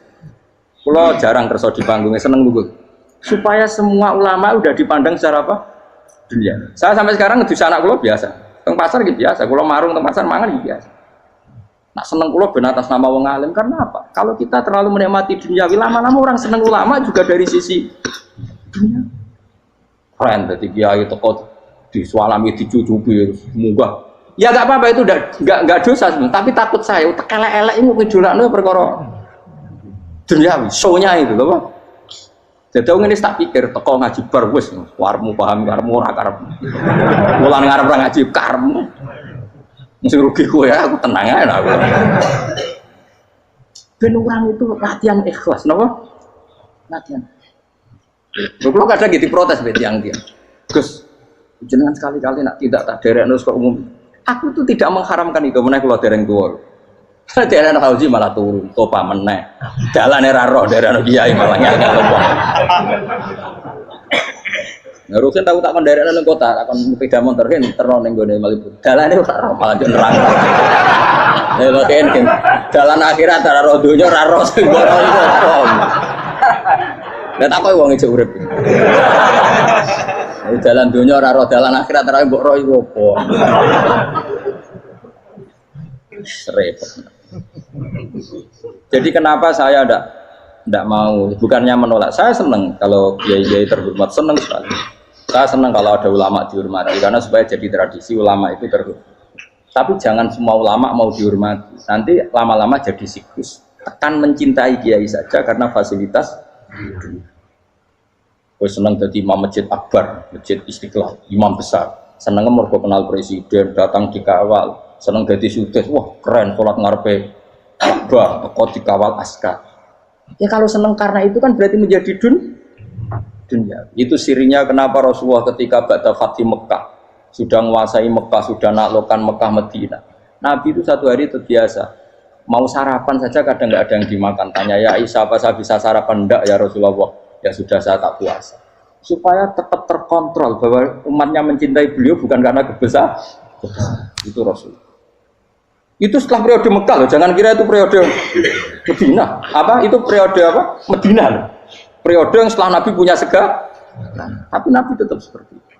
Kalau jarang kerso di panggungnya seneng gugur. Supaya semua ulama udah dipandang secara apa? Dunia. Saya sampai sekarang ngedus anak kulo biasa. Teng pasar gitu biasa. Kulo marung teng pasar mangan gitu biasa. Nak seneng kulo ben atas nama wong alim karena apa? Kalau kita terlalu menikmati dunia, lama-lama orang seneng ulama juga dari sisi dunia. Keren, jadi kiai teko disualami dicucupi munggah. Ya nggak apa-apa itu nggak dosa sebenarnya. Tapi takut saya utek elek-elek ini ngejolakno perkara dunia, show-nya itu loh. Jadi orang ini tak pikir teko ngaji bar wis warmu paham karmu ora karep. Mulan ngarep ora ngaji karmu. Mesti rugi gue ya, aku tenang aja aku. Ben orang itu latihan ikhlas, kenapa? Latihan. Kalau kadang gitu protes tiang dia. Gus, jangan sekali-kali nak tidak tak derek nus ke umum. Aku tuh tidak mengharamkan itu, menaik keluar dereng tua. Dereng hauji malah turun, topa menaik. Jalan era roh dereng kiai malah nyala lembah. Ngurusin tahu tak mendarat nang kota, akan sepeda motor kan terus ning gone Malibu. Dalane ora malah yo nerang. Lha kene dalan akhirat ora ro donya ora ro sing ora iku. Lah tak koyo wong ijo urip. Dalan donya ora ro dalan akhirat ora mbok ro iku apa. Repot. Jadi kenapa saya tidak mau, bukannya menolak, saya senang kalau kiai-kiai terhormat, senang sekali. Saya senang kalau ada ulama dihormati, karena supaya jadi tradisi ulama itu terhormat. Tapi jangan semua ulama mau dihormati, nanti lama-lama jadi siklus. Tekan mencintai kiai saja karena fasilitas. Gue senang jadi imam masjid akbar, masjid Istiqlal, imam besar. Senang mergo kenal presiden, datang dikawal. Senang jadi sudes, wah keren, sholat ngarepe akbar, kok dikawal askar. Ya kalau senang karena itu kan berarti menjadi dunia. Itu sirinya kenapa Rasulullah ketika ba'da Fathi Mekah sudah menguasai Mekah, sudah naklukkan Mekah Madinah. Nabi itu satu hari terbiasa mau sarapan saja kadang nggak ada yang dimakan. Tanya ya Aisyah, apa saya bisa sarapan? Enggak ya Rasulullah. Ya sudah saya tak puasa. Supaya tetap terkontrol bahwa umatnya mencintai beliau bukan karena kebesaran. Itu Rasul. Itu setelah periode Mekah loh, jangan kira itu periode Medina. Apa? Itu periode apa? Medina loh. Periode yang setelah Nabi punya segala, tapi Nabi tetap seperti itu.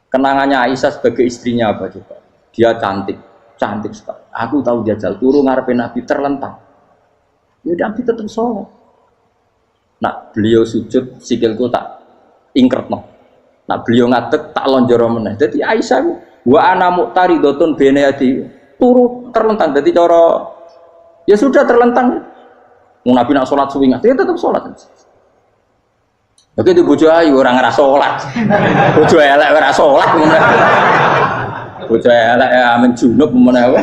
Kenangannya Aisyah sebagai istrinya apa coba? Dia cantik sekali. Aku tahu dia jal turu ngarepe Nabi terlentang. Ya Nabi tetap sholat. Nak beliau sujud sikilku tak ingkretno. Nak beliau ngadeg tak lonjoro meneh. Jadi Aisyah wa ana muqtaridotun bene yadi turu terlentang. Jadi cara ya sudah terlentang. Nabi nak sholat suwi dia tetap sholat. Oke itu bojo ayu orang ngerasa sholat, bojo elek ora sholat, bojo elek ya menjunub mana?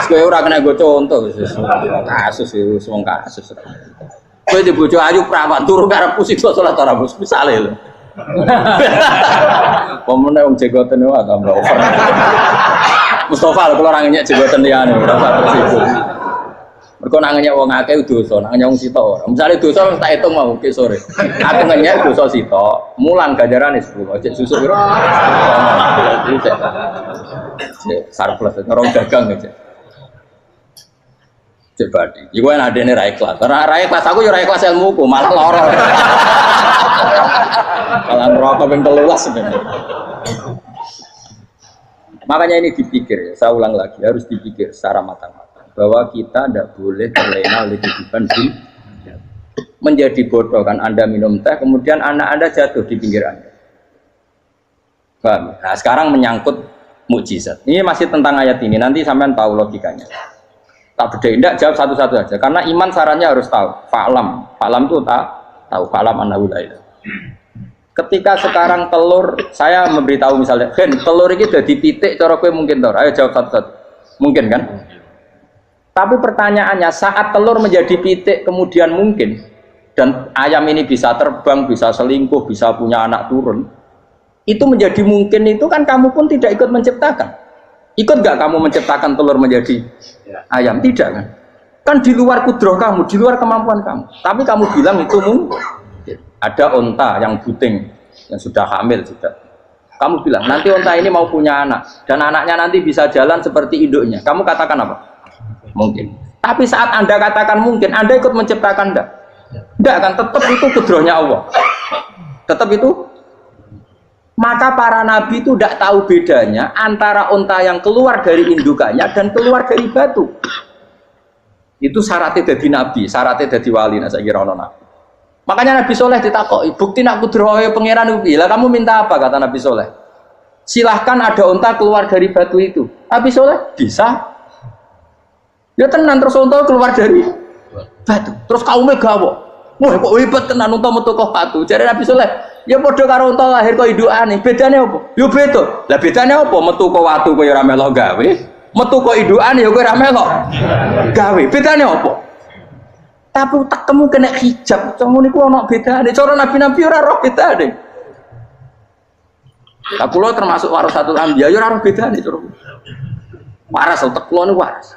Sekali orang kena gue contoh, kasus itu semua kasus. Kue di bojo ayu perawan turun karena pusing sholat orang bos misalnya lo, Pemenang wong jegoten wae tambah over. Mustafa kalau orang ngenyek jegoten liyane ora usah tersinggung. Mergo nak ngenyek wong akeh dosa, nak ngenyek wong sitok ora. Misale dosa tak hitung mau ke sore. Aku ngenyek dosa sitok, mulang ganjarane 10. Ojek susuk piro? Sarplus ngerong dagang aja. Cek badi. Iku enak adene ra ikhlas. Ra ikhlas aku ya ra ikhlas ilmuku, malah lara. Malah ngerokok ping 13 sebenarnya. Makanya ini dipikir, saya ulang lagi, harus dipikir secara matang-matang bahwa kita tidak boleh terlena oleh kehidupan dunia. Menjadi bodoh kan Anda minum teh, kemudian anak Anda jatuh di pinggir Anda. Paham? Nah sekarang menyangkut mukjizat. Ini masih tentang ayat ini, nanti sampean tahu logikanya. Tak beda, tidak jawab satu-satu aja. Karena iman sarannya harus tahu. Fa'lam itu tahu. Fa'lam annahu la ilaha. Ketika sekarang telur, saya memberitahu misalnya, telur ini udah dipitik, cara kowe mungkin tahu. Ayo jawab satu-satu. Mungkin kan? Tapi pertanyaannya, saat telur menjadi pitik kemudian mungkin, dan ayam ini bisa terbang, bisa selingkuh, bisa punya anak turun, itu menjadi mungkin itu kan kamu pun tidak ikut menciptakan. Ikut gak kamu menciptakan telur menjadi ayam? Tidak kan? Kan di luar kudroh kamu, di luar kemampuan kamu. Tapi kamu bilang itu mungkin. Ada onta yang buting, yang sudah hamil sudah. Kamu bilang nanti onta ini mau punya anak dan anaknya nanti bisa jalan seperti induknya. Kamu katakan apa? Mungkin. Tapi saat Anda katakan mungkin, Anda ikut menciptakan enggak? Enggak kan? Tetap itu kudrohnya Allah. Tetap itu. Maka para nabi itu tidak tahu bedanya antara onta yang keluar dari indukannya dan keluar dari batu. Itu syaratnya jadi nabi, syaratnya jadi wali. Nah saya kira ono nabi. Makanya Nabi Soleh ditakoki, bukti nak kudrohe pangeran ubi. Lah kamu minta apa kata Nabi Soleh? Silahkan ada onta keluar dari batu itu. Nabi Soleh bisa. Ya tenan terus onta keluar dari batu. Terus kaumnya gawok. Wah kok hebat tenan onta metu kok batu. Jadi Nabi Soleh, ya padha karo onta lahir kok indukane. Bedane apa? Yo beda. Lah bedane apa? Metu kok watu kok ya ora melok gawe. Metu kok indukane ya kowe ora melok gawe. Bedane apa? Tapi tak temu kena hijab, cuma niku ana bedane. Cara nabi-nabi ora roh bedane. Lah kula termasuk warasatul anbiya ya ora roh bedane cara. Waras utek kula niku waras.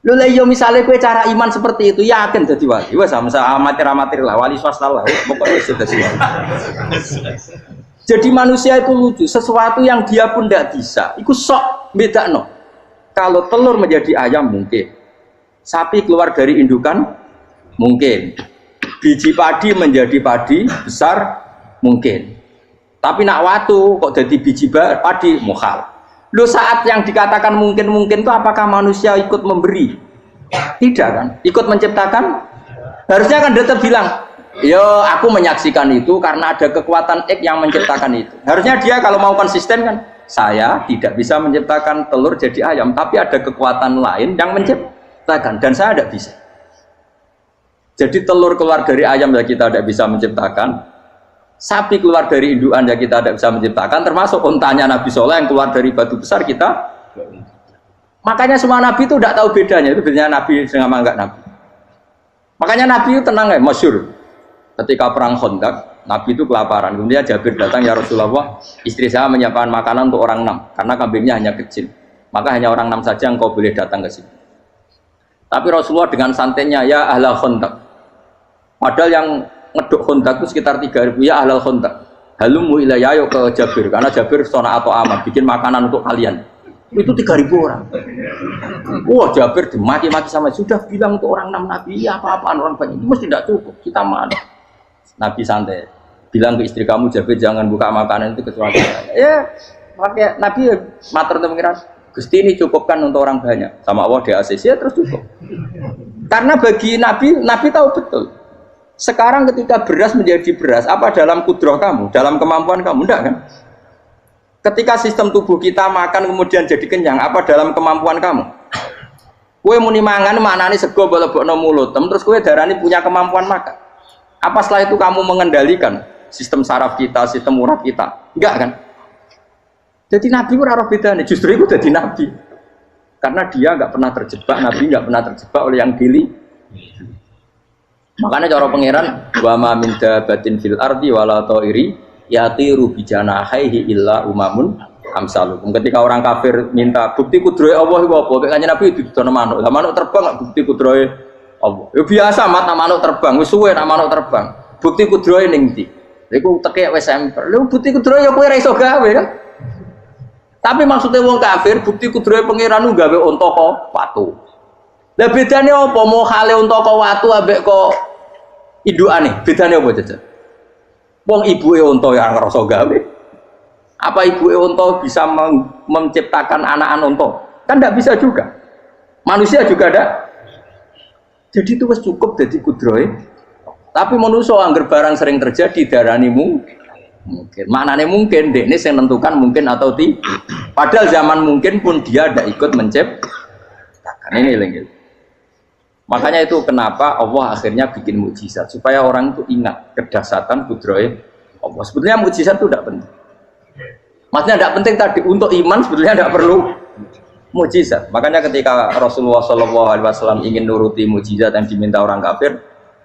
Lho lah yo misale kowe cara iman seperti itu yakin dadi wali. Wes amatir-amatir lah wali swasta lah. Pokoknya wis dadi wali. Jadi manusia itu lucu, sesuatu yang dia pun tidak bisa. Iku sok bedakno. Kalau telur menjadi ayam mungkin. Sapi keluar dari indukan mungkin, biji padi menjadi padi besar mungkin, tapi nak watu kok jadi biji padi mukhal. Lu saat yang dikatakan mungkin itu apakah manusia ikut memberi? Tidak kan? Ikut menciptakan? Harusnya kan dia bilang, yo aku menyaksikan itu karena ada kekuatan X yang menciptakan itu. Harusnya dia kalau mau konsisten kan, saya tidak bisa menciptakan telur jadi ayam, tapi ada kekuatan lain yang menciptakan. Dan saya tidak bisa. Jadi telur keluar dari ayam ya kita tidak bisa menciptakan, sapi keluar dari indukan ya kita tidak bisa menciptakan, termasuk untanya Nabi Soleh yang keluar dari batu besar kita. Makanya semua nabi itu tidak tahu bedanya, itu bedanya nabi dengan enggak nabi. Makanya nabi itu tenang ya, masyhur. Ketika perang Khandaq, nabi itu kelaparan. Kemudian Jabir datang, ya Rasulullah, istri saya menyiapkan makanan untuk orang 6 karena kambingnya hanya kecil. Maka hanya orang 6 saja engkau boleh datang ke sini. Tapi Rasulullah dengan santainya, ya ahlal Khandaq. Padahal yang ngeduk Khandaq itu sekitar 3.000, ya ahlal Khandaq. Halumu ilayya ayo ke Jabir, karena Jabir sona atau amat bikin makanan untuk kalian. Itu 3.000 orang. Wah Jabir dimaki-maki sama, sudah bilang untuk orang 6 nabi, ya apa-apaan orang banyak, itu mesti tidak cukup. Kita mana? Nabi santai, bilang ke istri kamu Jabir jangan buka makanan itu kecuali saya. Ya, makanya Nabi matur untuk mengira. Gusti ini cukupkan untuk orang banyak sama Allah di ACC ya terus cukup. Karena bagi Nabi tahu betul. Sekarang ketika beras menjadi beras, apa dalam kudroh kamu, dalam kemampuan kamu, enggak kan? Ketika sistem tubuh kita makan kemudian jadi kenyang, apa dalam kemampuan kamu? Kue muni mangan maknane sego bolebokno mulut, terus kue darani punya kemampuan makan. Apa setelah itu kamu mengendalikan sistem saraf kita, sistem urat kita? Enggak kan? Jadi Nabi ora roh bedane, justru itu jadi Nabi. Karena dia nggak pernah terjebak, Nabi nggak pernah terjebak oleh yang pilih. Makanya cara pangeran wa ma min dabatin fil ardi wala ta'iri yatiru bijanahihi illa umamun amsalukum. Ketika orang kafir minta bukti kudrohe Allah iku apa? Kayaknya Nabi didono manuk. Lah manuk terbang bukti kudrohe Allah. Ya biasa mat manuk terbang, wis suwe nak manuk terbang. Bukti kudrohe ning ndi? Iku tekek wis emper. Lha bukti kudrohe ya kowe ra iso gawe kan? Tapi maksudnya wong kafir bukti kudrohe pangeran ku gawe unta kok watu. Lah bedane apa? Mau hale unta kok watu ambek kok indukane? Bedane apa jajan? Wong ibuke unta ya ngrasa gawe. Apa ibuke unta bisa menciptakan anak-anak unta? Kan tidak bisa juga. Manusia juga ada. Jadi itu wis cukup dadi kudrohe. Tapi manusia angger barang sering terjadi darani mungkin. Maknane mungkin dekne sing nentukan mungkin atau tidak. Padahal zaman mungkin pun dia tidak ikut menciptakan. Ini lagi. Makanya itu kenapa Allah akhirnya bikin mukjizat supaya orang itu ingat kedahsyatan kudrohe Allah. Sebetulnya mukjizat itu tidak penting. Maksudnya tidak penting tadi untuk iman sebetulnya tidak perlu mukjizat. Makanya ketika Rasulullah SAW ingin nuruti mukjizat yang diminta orang kafir,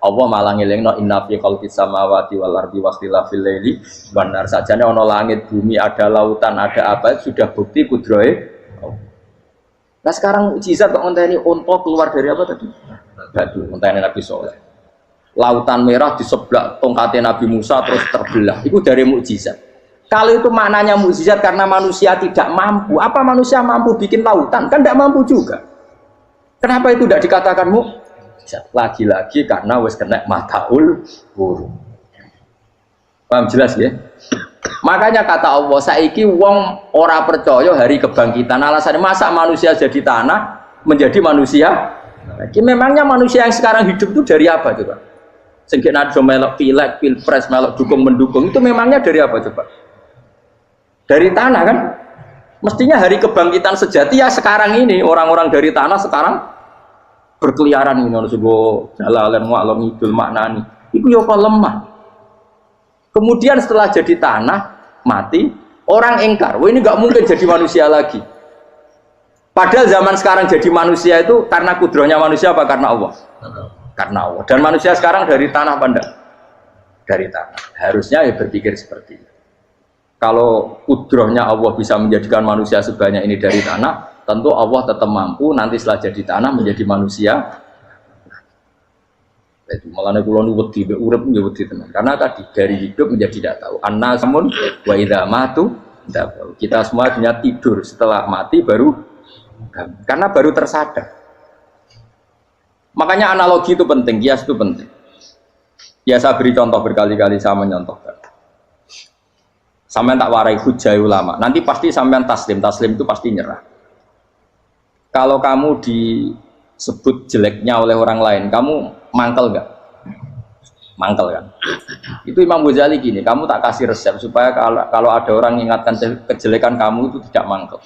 Allah malah ngelingno inna fi khalqis samawati wal ardi wakhtilafil laili wan nar. Sajane ana langit, bumi, ada lautan, ada apa sudah bukti kudrohe. Nah sekarang mukjizat kok ngenteni unta keluar dari apa tadi? Batu, ngenteni Nabi Soleh. Lautan merah di sebelah tongkatnya Nabi Musa terus terbelah. Itu dari mukjizat. Kalau itu maknanya mukjizat karena manusia tidak mampu. Apa manusia mampu bikin lautan? Kan tidak mampu juga. Kenapa itu tidak dikatakan mukjizat? Lagi-lagi karena wis kena mataul buruk. Paham jelas ya? Makanya kata Allah, saiki wong ora percaya hari kebangkitan. Alasannya masa manusia jadi tanah menjadi manusia? Lagi memangnya manusia yang sekarang hidup itu dari apa coba? Sengke nado melok pilek, pilpres, melok dukung mendukung itu memangnya dari apa coba? Dari tanah kan? Mestinya hari kebangkitan sejati ya sekarang ini orang-orang dari tanah sekarang berkeliaran ini harus go jalalan mu'alam idul maknani. Itu ya kok lemah. Kemudian setelah jadi tanah mati, orang engkar, wah ini nggak mungkin jadi manusia lagi. Padahal zaman sekarang jadi manusia itu karena kudrohnya manusia apa karena Allah? Karena Allah. Dan manusia sekarang dari tanah apa enggak? Dari tanah. Harusnya ya berpikir seperti itu. Kalau kudrohnya Allah bisa menjadikan manusia sebanyak ini dari tanah, tentu Allah tetap mampu nanti setelah jadi tanah menjadi manusia. Itu malah kula nu wedi urip nggih wedi tenan. Karena tadi dari hidup menjadi tidak tahu. Annasamun wa idza matu tahu. Kita semua dunia tidur setelah mati baru karena baru tersadar. Makanya analogi itu penting, kias itu penting. Ya saya beri contoh berkali-kali saya menyontohkan. Sampean tak warai hujah ulama. Nanti pasti sampean taslim itu pasti nyerah. Kalau kamu disebut jeleknya oleh orang lain, kamu mangkel nggak? Mangkel kan? Itu Imam Ghazali gini, kamu tak kasih resep supaya kalau ada orang mengingatkan kejelekan kamu itu tidak mangkel.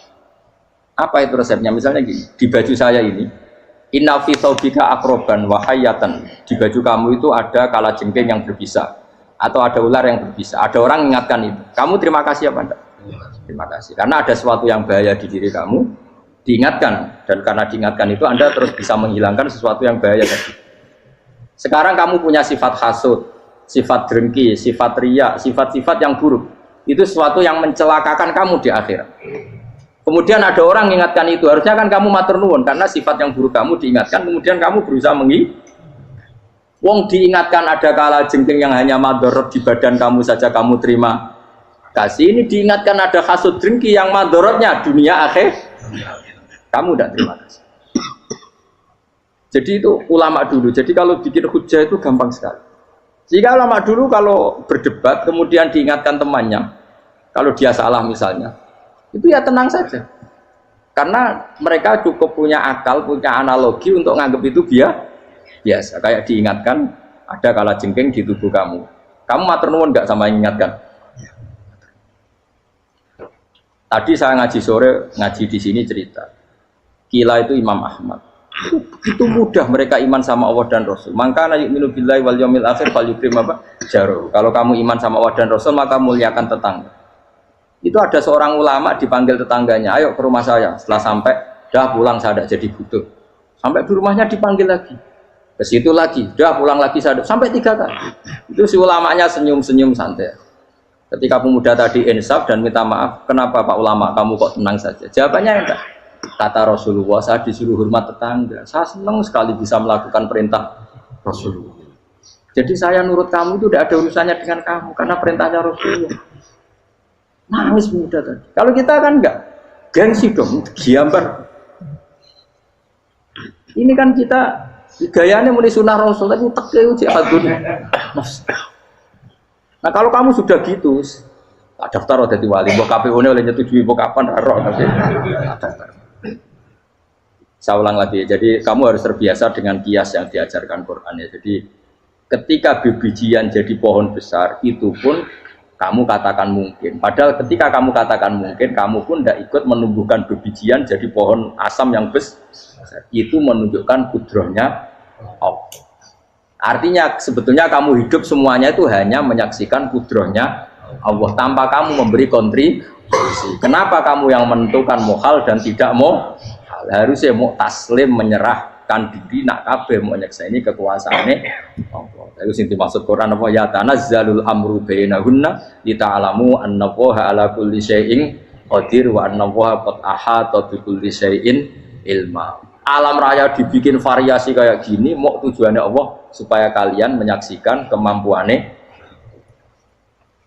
Apa itu resepnya? Misalnya gini, di baju saya ini, inna fi thawbika akroban wahayatan. Di baju kamu itu ada kalajengking yang berbisa, atau ada ular yang berbisa. Ada orang mengingatkan itu. Kamu terima kasih apa enggak? Terima kasih. Karena ada sesuatu yang bahaya di diri kamu, diingatkan. Dan karena diingatkan itu, Anda terus bisa menghilangkan sesuatu yang bahaya tadi. Sekarang kamu punya sifat hasud, sifat dengki, sifat riya, sifat-sifat yang buruk. Itu sesuatu yang mencelakakan kamu di akhirat. Kemudian ada orang mengingatkan itu, harusnya kan kamu matur nuwun karena sifat yang buruk kamu diingatkan, kemudian kamu berusaha Wong diingatkan ada kala jengking yang hanya madorot di badan kamu saja kamu terima kasih. Ini diingatkan ada hasud dengki yang madorotnya dunia akhir, kamu tidak terima kasih. Jadi itu ulama dulu. Jadi kalau bikin hujah itu gampang sekali. Jika ulama dulu kalau berdebat kemudian diingatkan temannya, kalau dia salah misalnya, itu ya tenang saja. Karena mereka cukup punya akal, punya analogi untuk nganggap itu biasa. Kayak diingatkan ada kalajengking di tubuh kamu. Kamu matur nuwun nggak sama ingatkan? Tadi saya ngaji sore, ngaji di sini cerita. Kila itu Imam Ahmad. Begitu mudah mereka iman sama Allah dan Rasul. Maka yu'minu billahi wal yaumil akhir falyukrim apa? Jaruh. Kalau kamu iman sama Allah dan Rasul maka muliakan tetangga. Itu ada seorang ulama dipanggil tetangganya, ayo ke rumah saya. Setelah sampai, dah pulang saya tidak jadi butuh. Sampai di rumahnya dipanggil lagi. Ke situ lagi, udah pulang lagi sampai 3 kali. Itu si ulamanya senyum-senyum santai. Ketika pemuda tadi insaf dan minta maaf, kenapa Pak Ulama kamu kok tenang saja? Jawabannya enggak. Kata Rasulullah, saya disuruh hormat tetangga. Saya senang sekali bisa melakukan perintah Rasulullah. Jadi saya nurut kamu itu tidak ada urusannya dengan kamu karena perintahnya Rasulullah. Nangis pemuda tadi. Kalau kita kan enggak, gengsi dong, giambar. Ini kan kita gayanya muni sunnah Rasul tapi teke uji hadun. Nah kalau kamu sudah gitu, daftar udah wali, mbok KPU-ne oleh nyetujui mbok kapan ora tapi daftar. Saya ulang lagi, jadi kamu harus terbiasa dengan kias yang diajarkan Quran ya. Jadi ketika bibijian jadi pohon besar, itu pun kamu katakan mungkin. Padahal ketika kamu katakan mungkin, kamu pun tidak ikut menumbuhkan bibijian jadi pohon asam yang besar. Itu menunjukkan kudrohnya Allah. Artinya sebetulnya kamu hidup semuanya itu hanya menyaksikan kudrohnya Allah tanpa kamu memberi kontribusi. Kenapa kamu yang menentukan mohal dan tidak mau? Harusnya mau taslim menyerahkan diri nak kabeh mau nyekseni kekuasaane Allah. Itu sing dimaksud Quran apa ya tanazzalul amru bainahunna lita'lamu annallaha ala kulli syai'in qadir wa annallaha qad ahata bi kulli syai'in ilma. Alam raya dibikin variasi kayak gini mau tujuannya Allah supaya kalian menyaksikan kemampuannya.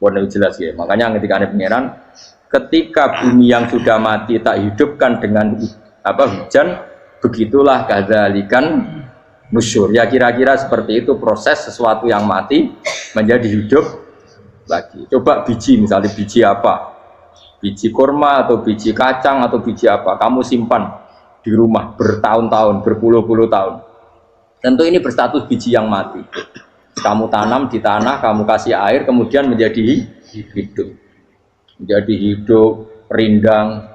Boleh jelas ya. Makanya ketika ada pangeran, ketika bumi yang sudah mati tak hidupkan dengan hujan, begitulah kadzalikan nusyur. Ya kira-kira seperti itu proses sesuatu yang mati menjadi hidup lagi. Coba biji, misalnya biji apa? Biji kurma atau biji kacang atau biji apa? Kamu simpan di rumah bertahun-tahun, berpuluh-puluh tahun. Tentu ini berstatus biji yang mati. Kamu tanam di tanah, kamu kasih air, kemudian menjadi hidup. Menjadi hidup, rindang.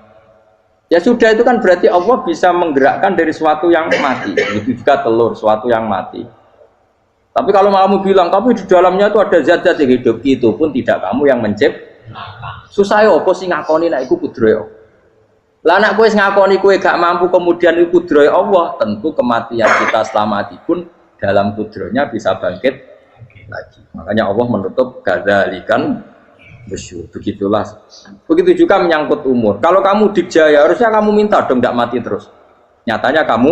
Ya sudah, itu kan berarti Allah bisa menggerakkan dari sesuatu yang mati. Itu juga telur, sesuatu yang mati. Tapi kalau kamu bilang, tapi di dalamnya itu ada zat-zat yang hidup, itu pun tidak kamu yang menciptakan. Susah ya, apa sih ngakoni nak iku kudrohe. Lah anak kowe ngakoni kowe gak mampu kemudian iku kudrohe Allah, tentu kematian kita setelah mati pun dalam kudrohnya bisa bangkit lagi. Makanya Allah menutup kadzalikan nusyur. Begitulah. Begitu juga menyangkut umur. Kalau kamu dijaya harusnya kamu minta dong tidak mati terus. Nyatanya kamu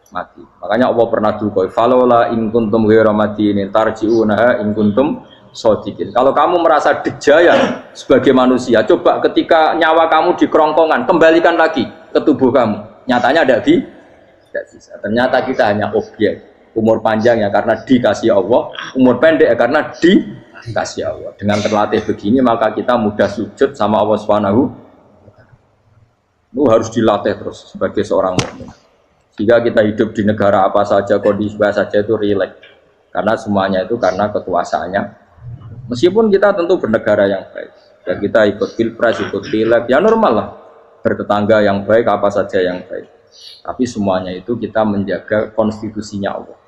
mati. Makanya Allah pernah dukoi falola in kuntum ghairu madinin tarji'unaha in kuntum shodiqin. Kalau kamu merasa dijaya sebagai manusia, coba ketika nyawa kamu di kerongkongan, kembalikan lagi ke tubuh kamu. Nyatanya tidak bisa. Ternyata kita hanya objek. Umur panjang ya karena dikasih Allah, umur pendek ya karena dikasih Allah. Dengan terlatih begini maka kita mudah sujud sama Allah Subhanahu. Itu harus dilatih terus sebagai seorang mukmin. Jika kita hidup di negara apa saja, kondisi apa saja itu rileks. Karena semuanya itu karena kekuasaannya. Meskipun kita tentu bernegara yang baik. Ya kita ikut pilpres, ikut pileg, ya normal lah. Bertetangga yang baik, apa saja yang baik. Tapi semuanya itu kita menjaga konstitusinya Allah.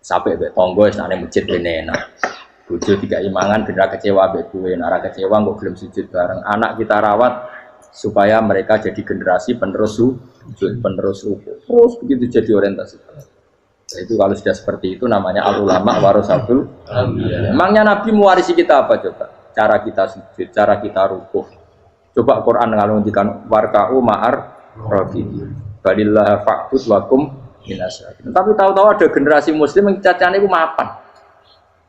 Sampai tonggo istana masjid ini enak. Bojo tiga imangan benar kecewa gue, nara kecewa nggak belum sujud bareng. Anak kita rawat supaya mereka jadi generasi penerus sujud, penerus ruku. Terus begitu jadi orientasi. Itu kalau sudah seperti itu namanya al-ulama warasatul anbiya. Emangnya Nabi mewarisi kita apa coba? Cara kita sujud, cara kita ruku. Coba Quran ngalungkan warka'u ma'ar rafiqin. Balillah fa'bud wakum minasyakin. Tapi tahu-tahu ada generasi muslim yang cacane iku mapan.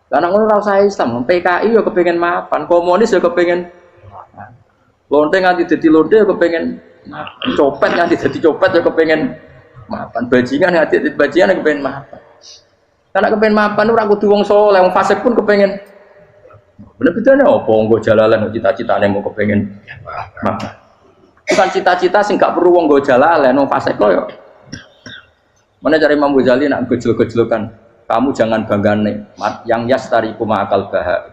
Karena ngono ora usah Islam, PKI ya kepengen mapan, komunis ya kepengen mapan. Lonte nganti dadi lonte ya kepengen mapan. Copet nganti dadi copet ya kepengen mapan. Bajingan nganti dadi bajingan ya kepengen mapan. Karena kepengen mapan ora kudu wong saleh, wong fasik pun kepengen. Bener-bener apa nggo jalalan cita-citane mau kepengen mapan. Bukan cita-cita sing gak perlu wong nggo jalalan, wong fasik kok ya. Mana cari Imam Ghazali nak gejol-gejolokan, kamu jangan bangga nikmat yang yastariku ma'akal baha.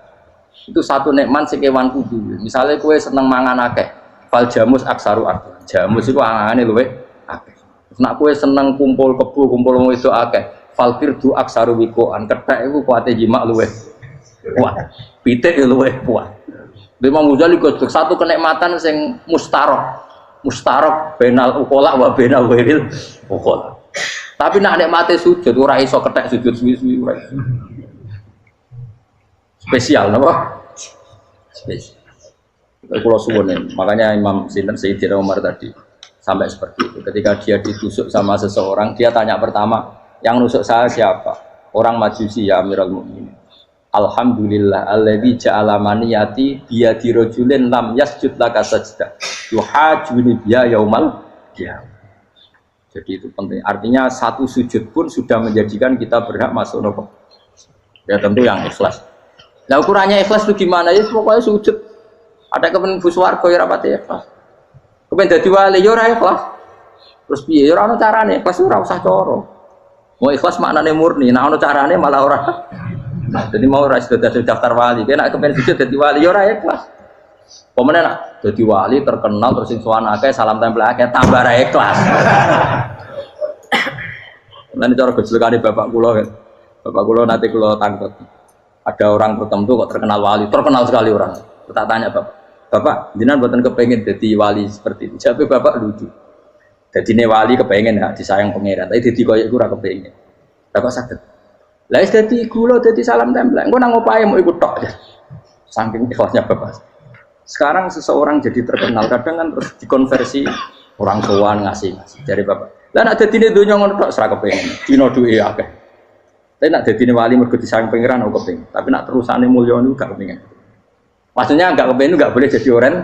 Itu satu nikmat sing kewan kudu. Misalnya kowe seneng mangan akeh, fal jamus aksaru akeh. Jamus iku angane luwih akeh. Nak kowe seneng kumpul kebo, kumpul wong wedok akeh, fal firdu aksaru wikoan. Kethek iku kuwate jimak luwih kuat. Pitik luwih kuat. Imam Ghazali kok satu kenikmatan sing mustarok. Mustarok benal ukola wa benal wiril ukola. Tapi nak nikmate sujud ora iso kethek sujud suwi-suwi ora. Spesial napa? Spesial. Kalau suwun makanya Imam Sinten Sayyidina Umar tadi sampai seperti itu. Ketika dia ditusuk sama seseorang, dia tanya pertama, yang nusuk saya siapa? Orang Majusi ya Amirul Mukminin. Alhamdulillah alladzi ja'ala maniyati biyadi rajulin lam yasjud laka sajdah. Yuhajuni biya yaumal qiyamah. Jadi itu penting. Artinya satu sujud pun sudah menjadikan kita berhak masuk neraka. Ya tentu yang ikhlas. Nah ukurannya ikhlas itu gimana? Ya pokoknya sujud. Ada kepen buswarga ya rapati ikhlas. Kepen dadi wali ya ora ikhlas. Terus piye ya ora ono carane, ikhlas ora usah cara. Mau ikhlas maknane murni, nah ono carane malah ora. Nah, jadi mau ora sudah daftar wali, kena kepen sujud dadi wali ya ora ikhlas. Pemene nak dadi wali terkenal terus sing sowan akeh salam tempel akeh tambah ra ikhlas. Lan cara gejolakane bapak kula kan. Bapak kula nanti kula tangkut. Ada orang tertentu kok terkenal wali, terkenal sekali orang. Tak tanya Bapak, jenengan mboten kepengin dadi wali seperti itu. Jawabe bapak lucu. Dadine wali kepengin ya disayang pangeran, tapi dadi koyo iku ora kepengin. Bapak saged. Lah wis dadi kula dadi salam tempel. Engko nang opahe mau ikut tok. Saking ikhlasnya bapak. Sekarang seseorang jadi terkenal, kadang kan terus dikonversi orang tuan ngasih dari bapak. Lah nak dadine donya ngono tok ora kepengin. Dino duwe akeh. Tapi nak dadine wali mergo disayang pangeran aku kepengin. Tapi nak terusane mulya niku gak kepengin. Maksudnya enggak kepengin enggak boleh jadi orang.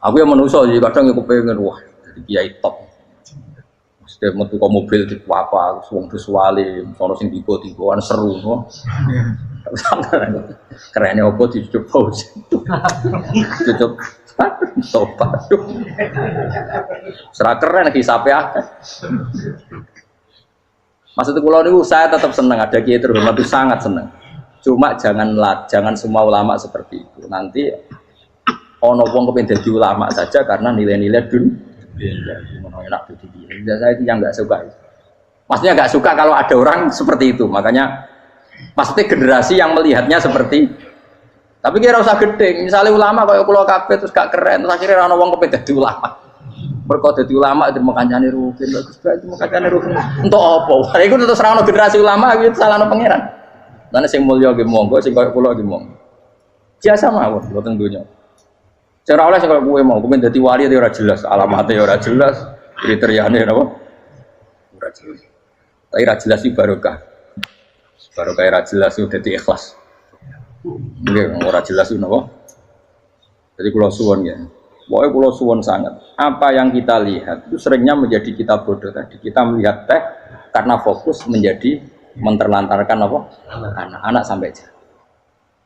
Aku yang manusia jadi kadang aku pengen wah jadi kiai top. Maksudnya metu ke mobil di apa, wong visuale, sono sing tiba-tibaan seru, no. Kerennya apa dicucuk pause, cucuk sobat, serah keren kisahnya akeh. Maksudnya kalau ini saya tetap senang ada kiai terhormat itu sangat senang. Cuma jangan semua ulama seperti itu. Nanti ono wong kepen dadi ulama saja karena nilai-nilai enak tinggi. Saya itu yang nggak suka. Maksudnya nggak suka kalau ada orang seperti itu. Makanya maksudnya generasi yang melihatnya seperti. Tapi kira usah gede. Misalnya ulama kayak pulau kabeh terus gak keren. Terus akhirnya ono wong kepen dadi ulama. Mergo dadi ulama itu makancane rugen. Bagus banget makancane rugen. Untuk apa? Iku terus ora ono generasi ulama itu salahno pangeran. Karena sing mulya nggih monggo, sing kaya kula nggih monggo. Biasa mawon mboten donya. Cara oleh sing kaya kowe mau, kowe dadi wali ora jelas, alamate ora jelas, kriteriane napa? Ora jelas. Tapi ora jelas iki barokah. Barokah ora jelas itu dadi ikhlas. Nggih, ora jelas itu napa? Jadi kula suwun ya. Pokoke kula suwun sangat. Apa yang kita lihat itu seringnya menjadi kita bodoh tadi. Kita melihat teh karena fokus menjadi menterlantarkan apa? Anak-anak sampai jauh.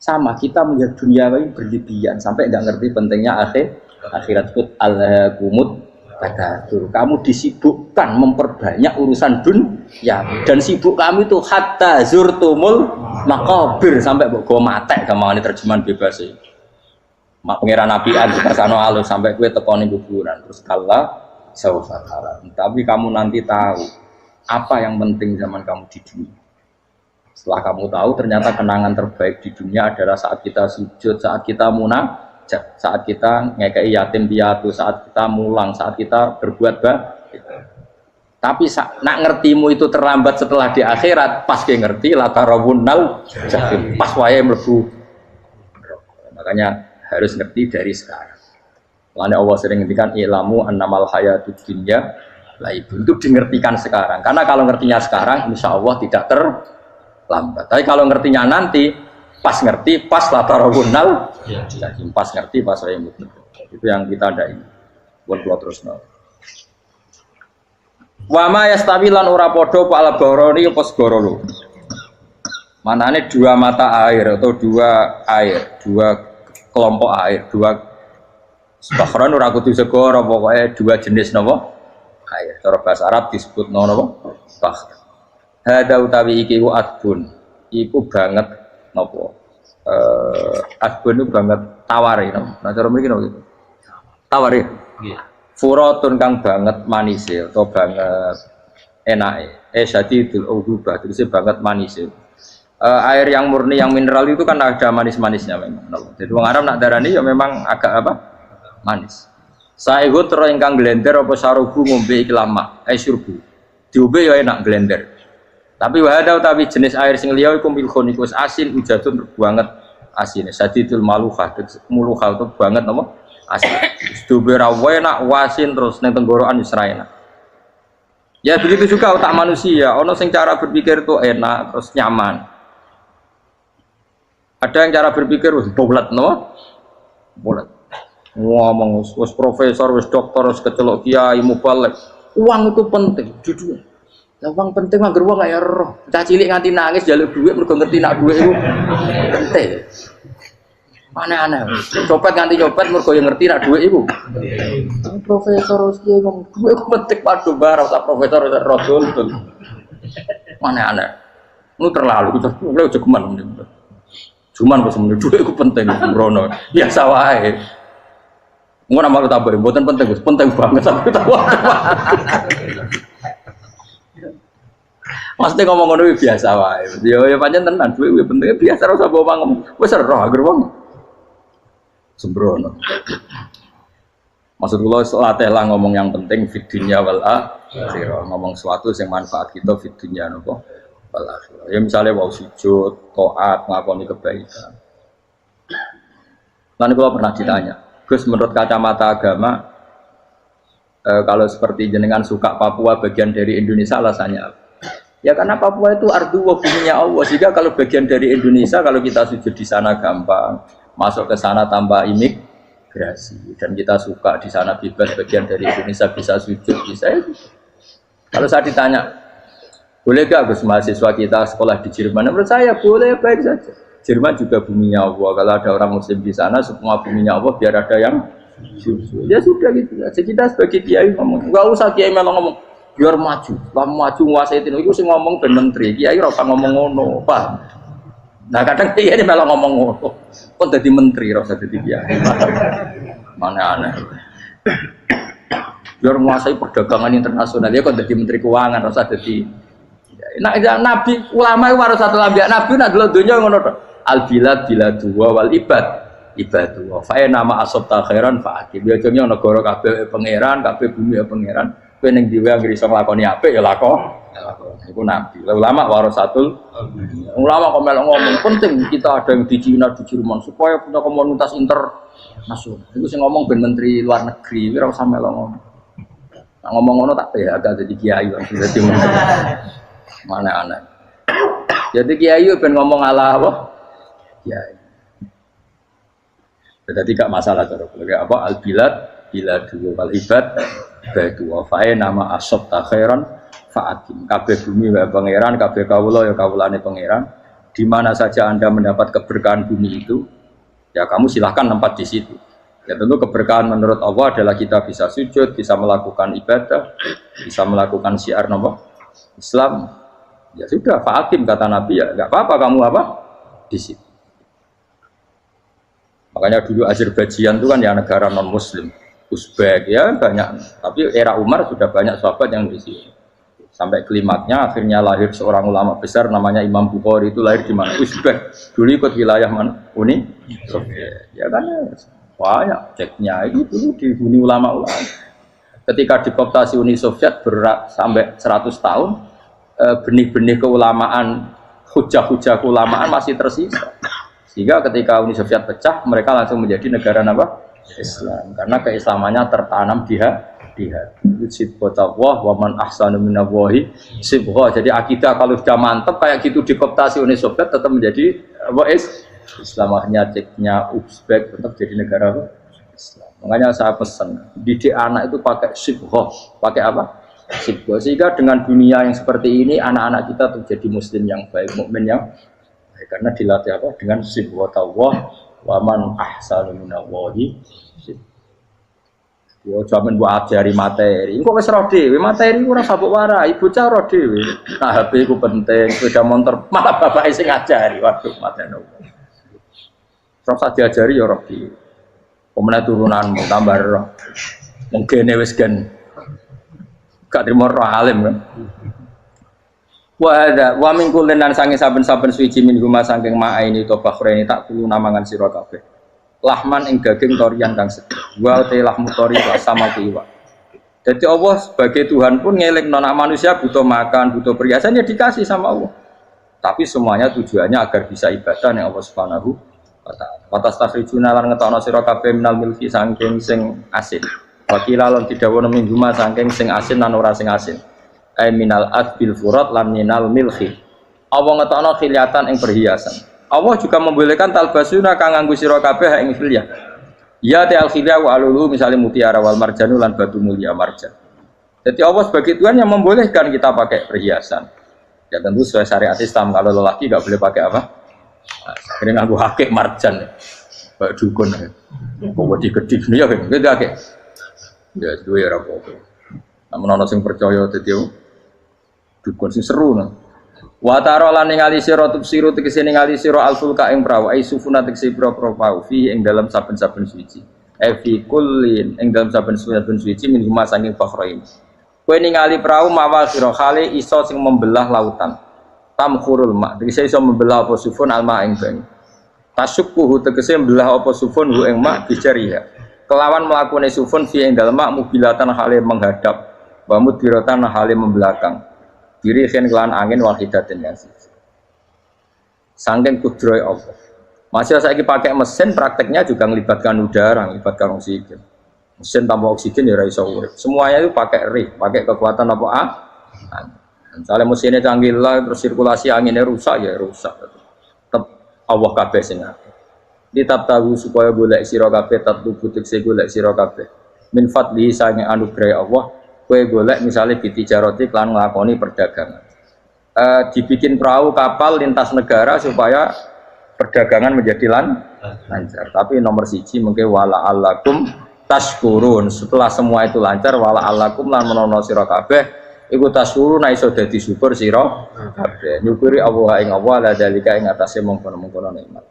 Sama kita melihat dunia ini berlebihan sampai nggak ngerti pentingnya akhirat itu al-kumut takatsur. Kamu disibukkan memperbanyak urusan dunia dan sibuk kamu itu hatta zurtumul maqabir sampai go mate gampangane terjemahan bebas sih. Mak pangeran nabian dikasano alus sampai kue tekoni kuburan terus kala saufa tara. Tapi kamu nanti tahu apa yang penting zaman kamu di dunia. Setelah kamu tahu ternyata kenangan terbaik di dunia adalah saat kita sujud, saat kita munajat, saat kita ngekei yatim piatu, saat kita mulang, saat kita berbuat baik. Tapi nak ngertimu itu terlambat setelah di akhirat, pas ke ngerti latarawunnal jahim, pas wae mlebu. Makanya harus ngerti dari sekarang. Makanya Allah sering ngendikan ilamu annamal hayatud dunya laibun, itu dingertikan sekarang. Karena kalau ngertinya sekarang insya Allah tidak terlambat. Tapi kalau ngertinya nanti pas ngerti, pas latarawunnal jahim, pas ngerti, pas wae mlebu. Itu yang kita ada ini. Buat keluar terus no. Wama yastawilan ora podo pala boroni apa segorolo. Manane dua mata air atau dua air, dua kelompok air, dua bahron ora kudu segoro, pokoknya dua jenis napa? Air. Cara bahasa Arab disebut napa? Bahr. Hada utawi iki ku adbun. Iku banget napa? Adbun itu banget tawari napa? Nah cara mriki napa gitu. Tawari. Nggih. Furatun kang banget manise atau banget enake. Syadidul ubah, terus banget manise. Air yang murni yang mineral itu kan ada manis-manisnya memang. Jadi wong Arab nak darani ya memang agak apa? Manis. Saehu tero ingkang glender apa sarubu ngombe iki lama, syurbu. Diombe ya enak glender. Tapi wahada utawi jenis air sing liya iku milkhun iku asin ujatun banget asine. Sadidul maluhah, muluhah itu banget napa? Asin. Diombe ra enak wasin terus ning tenggorokan wis ra enak. Ya begitu juga otak manusia, ono sing cara berpikir itu enak terus nyaman. Ada yang cara berpikir wis bulat no? Bulat. Ngomong wis profesor, wis dokter, wis kecelok kiai mubalek. Uang itu penting, jujur. Lah uang penting mangger wong kaya roh. Cah cilik nganti nangis njaluk dhuwit mergo ngerti nak dhuwit iku penting. Aneh-aneh. Copet nganti nyopet mergo yang ngerti nak dhuwit iku. Profesor wis kiai ngomong dhuwit iku penting padha bar ora profesor ora rodol. Aneh-aneh. Lu terlalu lu jogeman. Cuman pas menurut dhuwit iku penting rono. Biasa wae. Ngono amal tambah mboten penting, penting banget sampe tahu. Maksudnya ngomong ngono biasa wae. Ya pancen tenan duwe penting biasa ora usah bawa ngomong. Wis ora agar wong sembrono. Maksud kula latih lah ngomong yang penting fid dunya wal akhirah. Ngomong sesuatu yang manfaat kita fid dunya napa wal akhirah. Ya misalnya wau sujud, taat, ngakoni kebaikan. Lan kula pernah ditanya, Gus menurut kacamata agama kalau seperti jenengan suka Papua bagian dari Indonesia alasannya apa? Ya karena Papua itu ardu wa buminya Allah. Sehingga kalau bagian dari Indonesia kalau kita sujud di sana gampang, masuk ke sana tanpa imigrasi dan kita suka di sana bebas bagian dari Indonesia bisa sujud bisa. Kalau saya ditanya, boleh gak Gus mahasiswa kita sekolah di Jerman? Menurut saya boleh, baik saja. Jerman juga buminya Allah. Kalau ada orang Muslim di sana, semua buminya Allah biar ada yang ya sudah gitu. Jadi kita sebagai kiai ngomong, nggak usah kiai malah ngomong biar maju, lama maju nguasai itu. Itu sih ngomong ben menteri. Kiai rasa ngomong ngono, pak. Nah kadang kiai ini malah ngomong ngono. Kok jadi menteri rasa jadi kiai? Mana aneh. Biar menguasai perdagangan internasional ya kok jadi menteri keuangan rasa jadi. Nah, nabi ulama itu harus satu lambiak nabi nak dulu dunia ngono tok. Al bilad biladu wal ibad ibadu. Fa nama asabta khairan fa akib. Ya jenenge negara kabeh pangeran, kabeh bumi pangeran. Kowe ning dhewe anggere iso nglakoni apik ya lakon. Iku nabi. Ulama warasatul ulama kok melok ngomong penting kita ada yang di Cina di Jerman supaya punya komunitas internasional. Iku sing ngomong ben menteri luar negeri ora usah melok ngomong. Nah, ngomong ngono tak agak jadi kiai langsung dadi menteri. Mana aneh. Jadi kiai ben ngomong ala apa? Kiai. Jadi tidak masalah cara apa al bilad biladu wal ibad badu wa fa nama asab ta khairan fa'atim. Kabeh bumi wa pangeran, kabeh kawula ya kawulane pangeran. Di mana saja Anda mendapat keberkahan bumi itu, ya kamu silahkan tempat di situ. Ya tentu keberkahan menurut Allah adalah kita bisa sujud, bisa melakukan ibadah, bisa melakukan syiar nama Islam. Ya sudah, fa'atim kata Nabi ya, nggak apa-apa kamu apa di situ. Makanya dulu Azerbaijan itu kan ya negara non Muslim, Uzbek ya banyak. Tapi era Umar sudah banyak sahabat yang di sini. Sampai klimaknya akhirnya lahir seorang ulama besar namanya Imam Bukhari itu lahir di mana? Uzbek. Dulu ikut wilayah mana? Uni Soviet. Ya kan banyak ceknya itu dulu dihuni ulama-ulama. Ketika dikooptasi Uni Soviet berat sampai 100 tahun. Benih-benih keulamaan, hujah-hujah keulamaan masih tersisa. Sehingga ketika Uni Soviet pecah, mereka langsung menjadi negara apa? Islam. Karena keislamannya tertanam di hati. Sibghatullah wa man ahsanu minallahi sibghah. Jadi akidah kalau sudah mantap kayak gitu dikooptasi Uni Soviet tetap menjadi apa? Islam. Akhirnya ceknya Uzbek tetap jadi negara apa? Islam. Makanya saya pesan, didik anak itu pakai sibghah. Pakai apa? Sehingga dengan dunia yang seperti ini anak-anak kita tuh jadi muslim yang baik, mukmin yang baik karena dilatih apa dengan sibghatullah wa man ahsanu minallahi. Yo jaman buat ajari materi. Engko wis ro dhewe, materi ora sabuk warai, bocah ro dhewe. Nah, HP ku penting, sepeda motor malah bapake sing ngajari. Waduh, mateni. Terus diajari ya ro dhewe. Pemenang turunanmu tambah ro. Mungkin wis gen gak terima roh alim kan. Wa min kullin lan sange saben-saben suci min guma saking ma'a ini to bakhreni tak kulo namangan sira kabeh. lahman ing daging torian kang seger. Wa te lahmu tori sama iwak. Jadi Allah sebagai Tuhan pun ngelek anak manusia butuh makan, butuh perhiasan ya dikasih sama Allah. Tapi semuanya tujuannya agar bisa ibadah yang Allah Subhanahu wa taala. Watas takhrijuna lan ngetokno sira kabeh minal milki saking sing asin. Wakila lan didhawuhna minggu mas saking sing asin lan ora sing asin. Ai minal adbil furat lan minal milki. Allah ngetokno khiliatan ing perhiasan. Allah juga membolehkan talbasuna kang nganggo sira kabeh ing khilyah. Ya ta'al khilya wa alulu misalnya mutiara wal marjanu lan batu mulia marjan. Jadi Allah sebagai Tuhan yang membolehkan kita pakai perhiasan. Ya tentu sesuai syariat Islam. Kalau lelaki nggak boleh pakai apa? Ini nganggo hakik marjan. Kayak dukun. Kok digedhi ya kan? Gitu hakik. Ya itu ya apa-apa. Namun ana sing percaya dadi dukun sing seru nah. Wa tarolan ningali sira tubsiru tegese ningali sira alfulka ing prawu ai sufuna tegese pro-pro pau fi ing dalam saben-saben suci fi kullin ing dalam saben-saben suci min huma saking fakhrain kowe ningali prawu mawa sira khali iso sing membelah lautan tamkhurul ma tegese iso membelah apa sufun alma ing banyu tasukkuhu tegese membelah apa sufun hu ing ma bijariha kelawan mlakune sufun fi ing dalem mak mubilatan hale menghadap wa mudbiratan hale membelakang diri khen kelan angin wahidatin yang siji. Saking kudroy Allah. Masih saya pakai mesin prakteknya juga melibatkan udara, melibatkan oksigen. Mesin tanpa oksigen ya iso urip. Semuanya itu pakai pakai kekuatan apa Misalnya mesinnya canggih lah, terus sirkulasi anginnya rusak ya rusak. Tetap Allah kabeh sing ngatur. Ditab tahu supaya golek sira kabeh tatlubu tekse golek sira kabeh. Min fadli sange anugerah Allah. Kue golek misalnya bitijaroti klan ngelakoni perdagangan dibikin perahu kapal lintas negara supaya perdagangan menjadi lancar tapi nomor siji mungkin wala allakum tashkurun setelah semua itu lancar wala allakum lan menono sira kabeh iku tashkurun iso dadi syukur sira kabeh nyukuri Allah ing Allah la dalika ing atase mongkon-mongkon nikmat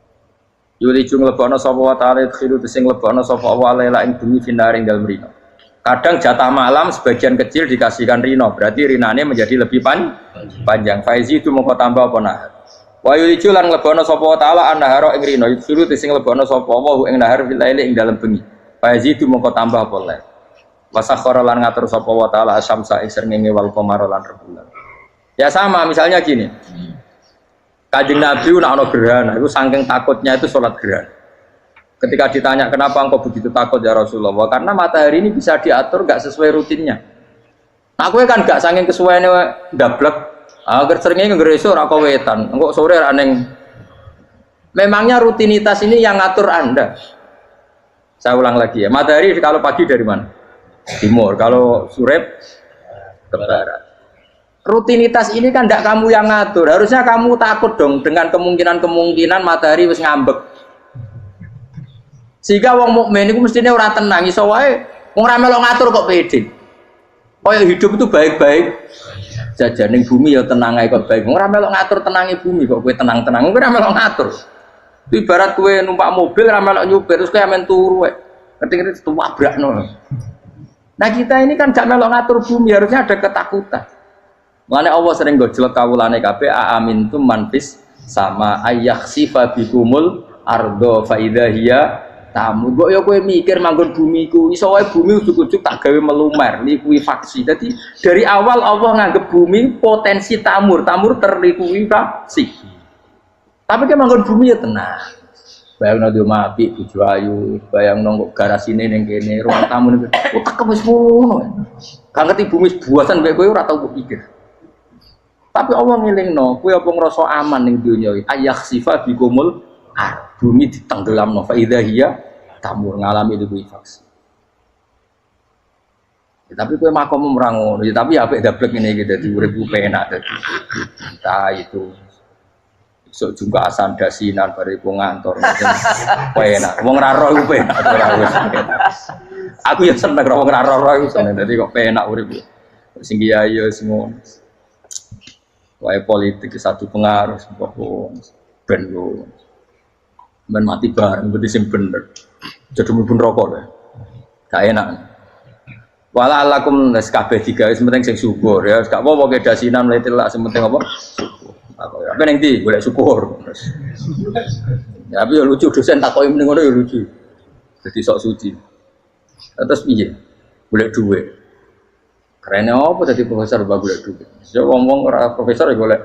yuli jung lebono sapa wa ta'ala khiru sing lebono sapa Allah la ing bumi finaring dalem rino. Kadang jatah malam sebagian kecil dikasihkan rino, berarti rinane menjadi lebih panjang. Faizi itu mau tambah apa nah? Wa yulicu lan lebono sapa taala annahara ing rino, yusuru sing lebono sapa wa ing nahar fil laili ing dalem bengi. Faizi itu mau tambah apa le? Wasakhara lan ngatur sapa wa taala asyamsa ing srengenge wal qamara lan rembulan. Ya sama, misalnya gini. Kanjeng Nabi nek ana gerhana, itu saking takutnya itu salat gerhana. Ketika ditanya kenapa engkau begitu takut ya Rasulullah, karena matahari ini bisa diatur gak sesuai rutinnya. Aku kan gak saking kesuaiannya dablek, agar seringnya ngereso rako wetan, engkau sore aneng. Memangnya rutinitas ini yang ngatur Anda. Saya ulang lagi ya, matahari kalau pagi dari mana? Timur, kalau sore ke barat. Rutinitas ini kan tidak kamu yang ngatur, harusnya kamu takut dong dengan kemungkinan matahari wis ngambek. Sehingga wong mukmin itu mestinya ora tenang iso wae wong ra melok ngatur kok pede. Kaya hidup itu baik-baik. Jajaning bumi ya tenang ae kok baik. Wong ra melok ngatur tenange bumi kok kowe tenang-tenang. Kowe ra melok ngatur. Ibarat kowe numpak mobil ra melok nyupir terus kowe amen turu wae. Ketik-ketik tuwabrakno. Nah kita ini kan gak melok ngatur bumi, harusnya ada ketakutan. Mulane Allah sering gojlok kawulane kabeh aamintum manfis sama ayakhsifa bikumul ardo fa idza hiya tamu kok ya kowe mikir manggon bumiku iso wae bumi ujug-ujug tak gawe melumer likuifaksi. Jadi dari awal Allah nganggep bumi potensi tamur terlikuifaksi. Tapi kan manggon bumi ya tenang. Bayangno di mati bojo ayu, bayangno kok garasine ning kene ruang tamu niku utek wis ngono. Gak ngerti bumi buasan kowe ora tau pikir. Tapi Allah ngelingno, kowe apa ngrasa aman ning donya iki? Ayakhsifa bikumul bumi ditenggelamno fa idza hiya tamur ngalami likuifaksi. Ya, tapi kowe makom ora ngono, ya, tapi apik dablek ngene iki dadi urip penak dadi. Entah itu esuk juga asan dasinan bare iku ngantor penak. Wong ora roh iku penak ora wis. Aku ya seneng wong ora roh iku seneng dadi kok penak urip. Sing kiai ya semua. Wae politik satu pengaruh ben yo. Ben mati bareng berarti sing bener. Jadi mlebu neraka lho. Gak enak. Wala alakum nas kabeh digawe sementing sing syukur ya. Gak apa-apa ke dasinan mlete lak sementing apa? Syukur. Apa ning ndi golek syukur. Ya tapi yo lucu dosen takoki mending ngono yo lucu. Jadi sok suci. Terus piye? Golek duit. Kerennya apa jadi profesor mbak golek duit? Saya ngomong ora profesor ya golek.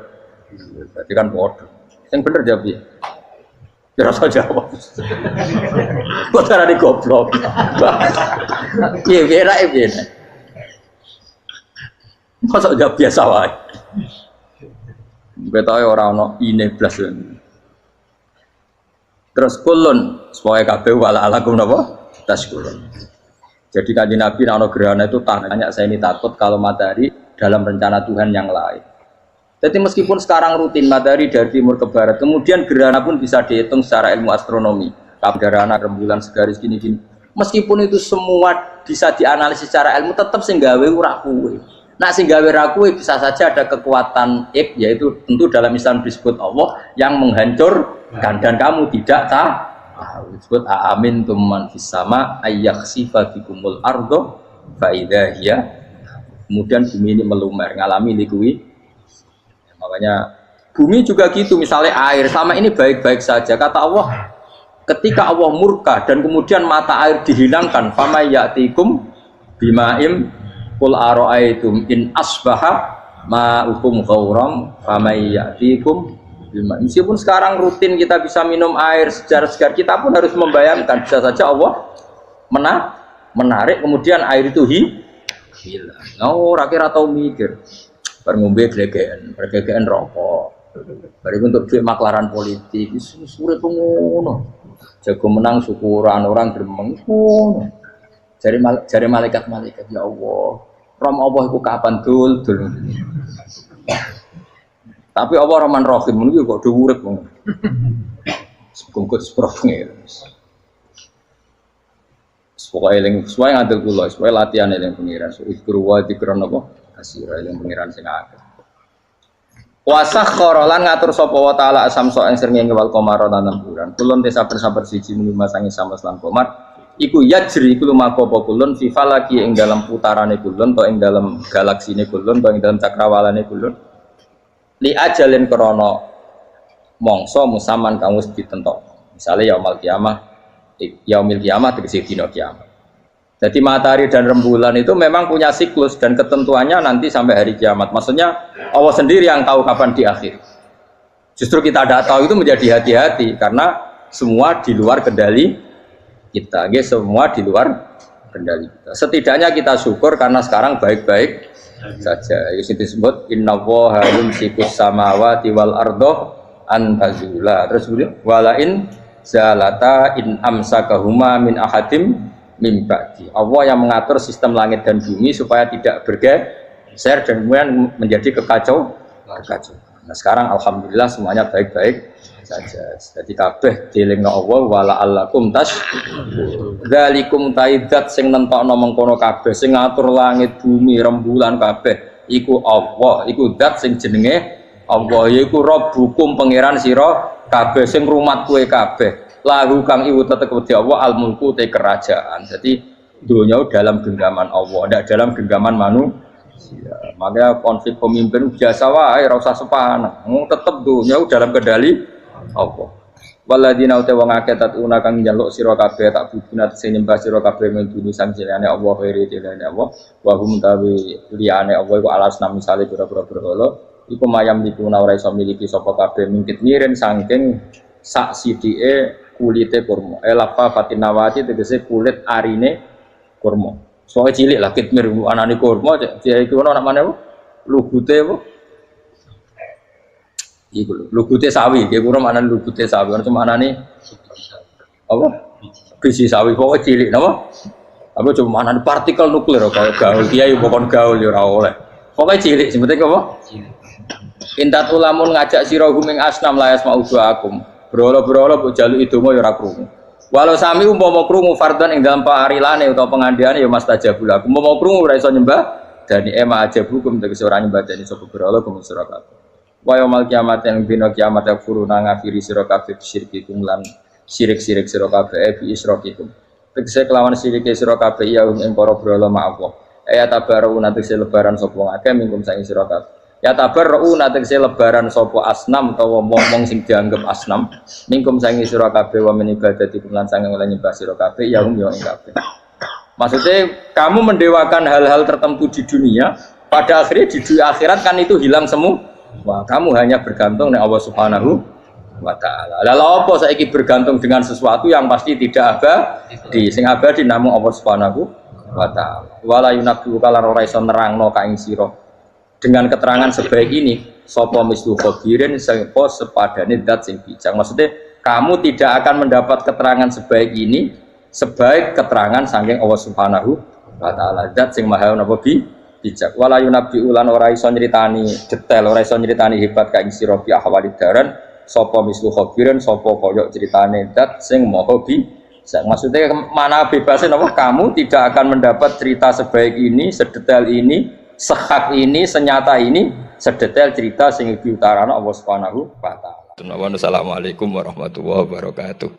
Berarti kan bodoh. Yang bener jawab ya. Ya rasa jawab. Kok cara di goblok. Iya biasa biasa. Masa jawab biasa wae. Betawe ora ono ine blas. Terus kulun supaya kabeh wala alakum napa? Taskulun. Jadi kanjeng Nabi ana gerhana itu tanya saya ini takut kalau matahari dalam rencana Tuhan yang lain. Jadi meskipun sekarang rutin matahari dari timur ke barat, kemudian gerhana pun bisa dihitung secara ilmu astronomi. Gerhana rembulan segaris gini-gini. Meskipun itu semua bisa dianalisis secara ilmu, tetap sing gawe ora kuwe. Nah sing gawe ra kuwe bisa saja ada kekuatan yaitu tentu dalam Islam disebut Allah yang menghancurkan dan kamu tidak tahu. Disebut amin tumman fis sama ayyakhsifa bikumul ardo fa idza hiya. Kemudian bumi ini melumer ngalami likui. Makanya bumi juga gitu, misalnya air sama ini baik-baik saja. Kata Allah, ketika Allah murka dan kemudian mata air dihilangkan, fama ya'tikum bima'im qul ara'aytum in asbaha ma'ukum ghauram fama ya'tikum bima'im. Meskipun sekarang rutin kita bisa minum air segar-segar, kita pun harus membayangkan bisa saja Allah menarik kemudian air itu hilang. Oh, rakyat atau mikir ngombe glegeken rokok. Bari untuk duit maklaran politik wis urip ngono. Jago menang syukuran orang gremeng ngono. Jare malaikat ya Allah. Rom Allah iku kapan dul. Tapi Allah Rahman Rahim niku kok do urip ngono. Sengkut sprofne. Supaya eling, supaya ngadil kula, supaya latihan eling pengiran. So ikru wa dikron apa? Asira yang pengiran sing akeh. Wasakhkhara lan ngatur sapa wa taala asamso ing srengenge wal qamara lan bulan. Kulun te saben-saben siji mung masangi sama lan qamar. Iku yajri iku lumaku apa kulun fi falaki ing dalam putarane kulun to ing dalam galaksine kulun to ing dalam cakrawalane kulun. Li ajalin krana mangsa musaman kang wis ditentokno. Misale yaumul kiamah tegese dina kiamat. Jadi matahari dan rembulan itu memang punya siklus dan ketentuannya nanti sampai hari kiamat. Maksudnya Allah sendiri yang tahu kapan di akhir. Justru kita tidak tahu itu menjadi hati-hati karena semua di luar kendali kita. Semua di luar kendali kita. Setidaknya kita syukur karena sekarang baik-baik saja. Itu disebut innallaha yumsikus samawati wal ardo an tazula. Terus walain zalata in amsakahuma min ahadim mimbaki. Allah yang mengatur sistem langit dan bumi supaya tidak bergeser dan kemudian menjadi kekacauan. Nah sekarang alhamdulillah semuanya baik-baik saja. Jadi kabeh dielingno Allah wala allakum tas. Dzalikum taidat sing nentokno mengkono kabeh sing ngatur langit bumi rembulan kabeh iku Allah, iku zat sing jenenge Allah yaiku Rabbukum pangeran sira kabeh sing rumat kowe kabeh. Lahu kang iwu tetep wedi Allah al mulku te kerajaan. Jadi dunia dalam genggaman Allah, tidak dalam genggaman manusia. Makanya konflik pemimpin biasa wae ora usah sepana. Tetep dunia dalam kendali Allah. Waladina uta wong akeh tatuna kang njaluk sira kabeh tak budina sing nyembah sira kabeh ngentuni sanjane Allah khairi dilane Allah wa hum tawi liyane Allah iku alasna misale pira-pira berhala iku mayam dikuna ora iso miliki sapa kabeh mingkit miren saking sak sidike kulite kurma. Lafa fatinawati tegese kulit arine kurma. Soale cilik lah kitmir anane kurma dia iki ono nak maneh lugute apa? Iku lugute sawi, iki kurma anane lugute sawi. Ono manane apa? Biji sawi pokoke cilik napa? Apa cuma anane partikel nuklir kaya gaul kiai pokon gaul ya ora oleh. Pokoke cilik sing penting apa? Intat ulamun ngajak sira guming asnam layas ma'uduakum. Berhala-berhala mbok jaluk idonga ya ora krungu. Walau sami umpama krungu fardhan ing dalem parilane utawa pengandiane ya mastajabul lakum. Umpama krungu ora iso nyembah dani ema ajabukum tegese ora nyembah dani sapa berhala kuwi sira kabeh. Wa yaumil kiamat yang dina kiamat yakfuruna ngafiri sira kabeh syirkikum lan syirik-syirik sira kabeh bi isrokikum. Tegese kelawan sirike sira kabeh ya ing para berhala ma Allah. Tabaruna tegese lebaran sapa ngake mingkum sang sira kabeh. Ya tabarru natekse lebaran sapa asnam utawa wong sing dianggep asnam mingkum sangi sira kabeh wa min ibadatikum lan sange oleh nyembah sira kabeh ya ing kabeh. Maksudnya kamu mendewakan hal-hal tertentu di dunia, pada akhirnya di akhirat kan itu hilang semua. Wah, kamu hanya bergantung dengan Allah Subhanahu wa taala. Lalu apa saiki bergantung dengan sesuatu yang pasti tidak abadi, sing abadi namung Allah Subhanahu wa taala. Wala yunabbi'u kalan ora iso nerangno ka ing sira dengan keterangan sebaik ini sapa mislu khabirin sapa sepadane zat sing bijak. Maksudnya kamu tidak akan mendapat keterangan sebaik ini sebaik keterangan saking Allah Subhanahu wa taala zat sing maha napa bijak. Wala yunabbi'u lan ora iso nyritani detail, ora iso nyritani hebat ka ing sira bi ahwalid daran sapa mislu khabirin sapa kaya critane zat sing maha bijak. Maksudnya mana bebasnya napa kamu tidak akan mendapat cerita sebaik ini, sedetail ini, sehak ini, senyata ini, sedetail cerita sing diutarana Allah Subhanahu wa taala. Assalamualaikum warahmatullahi wabarakatuh.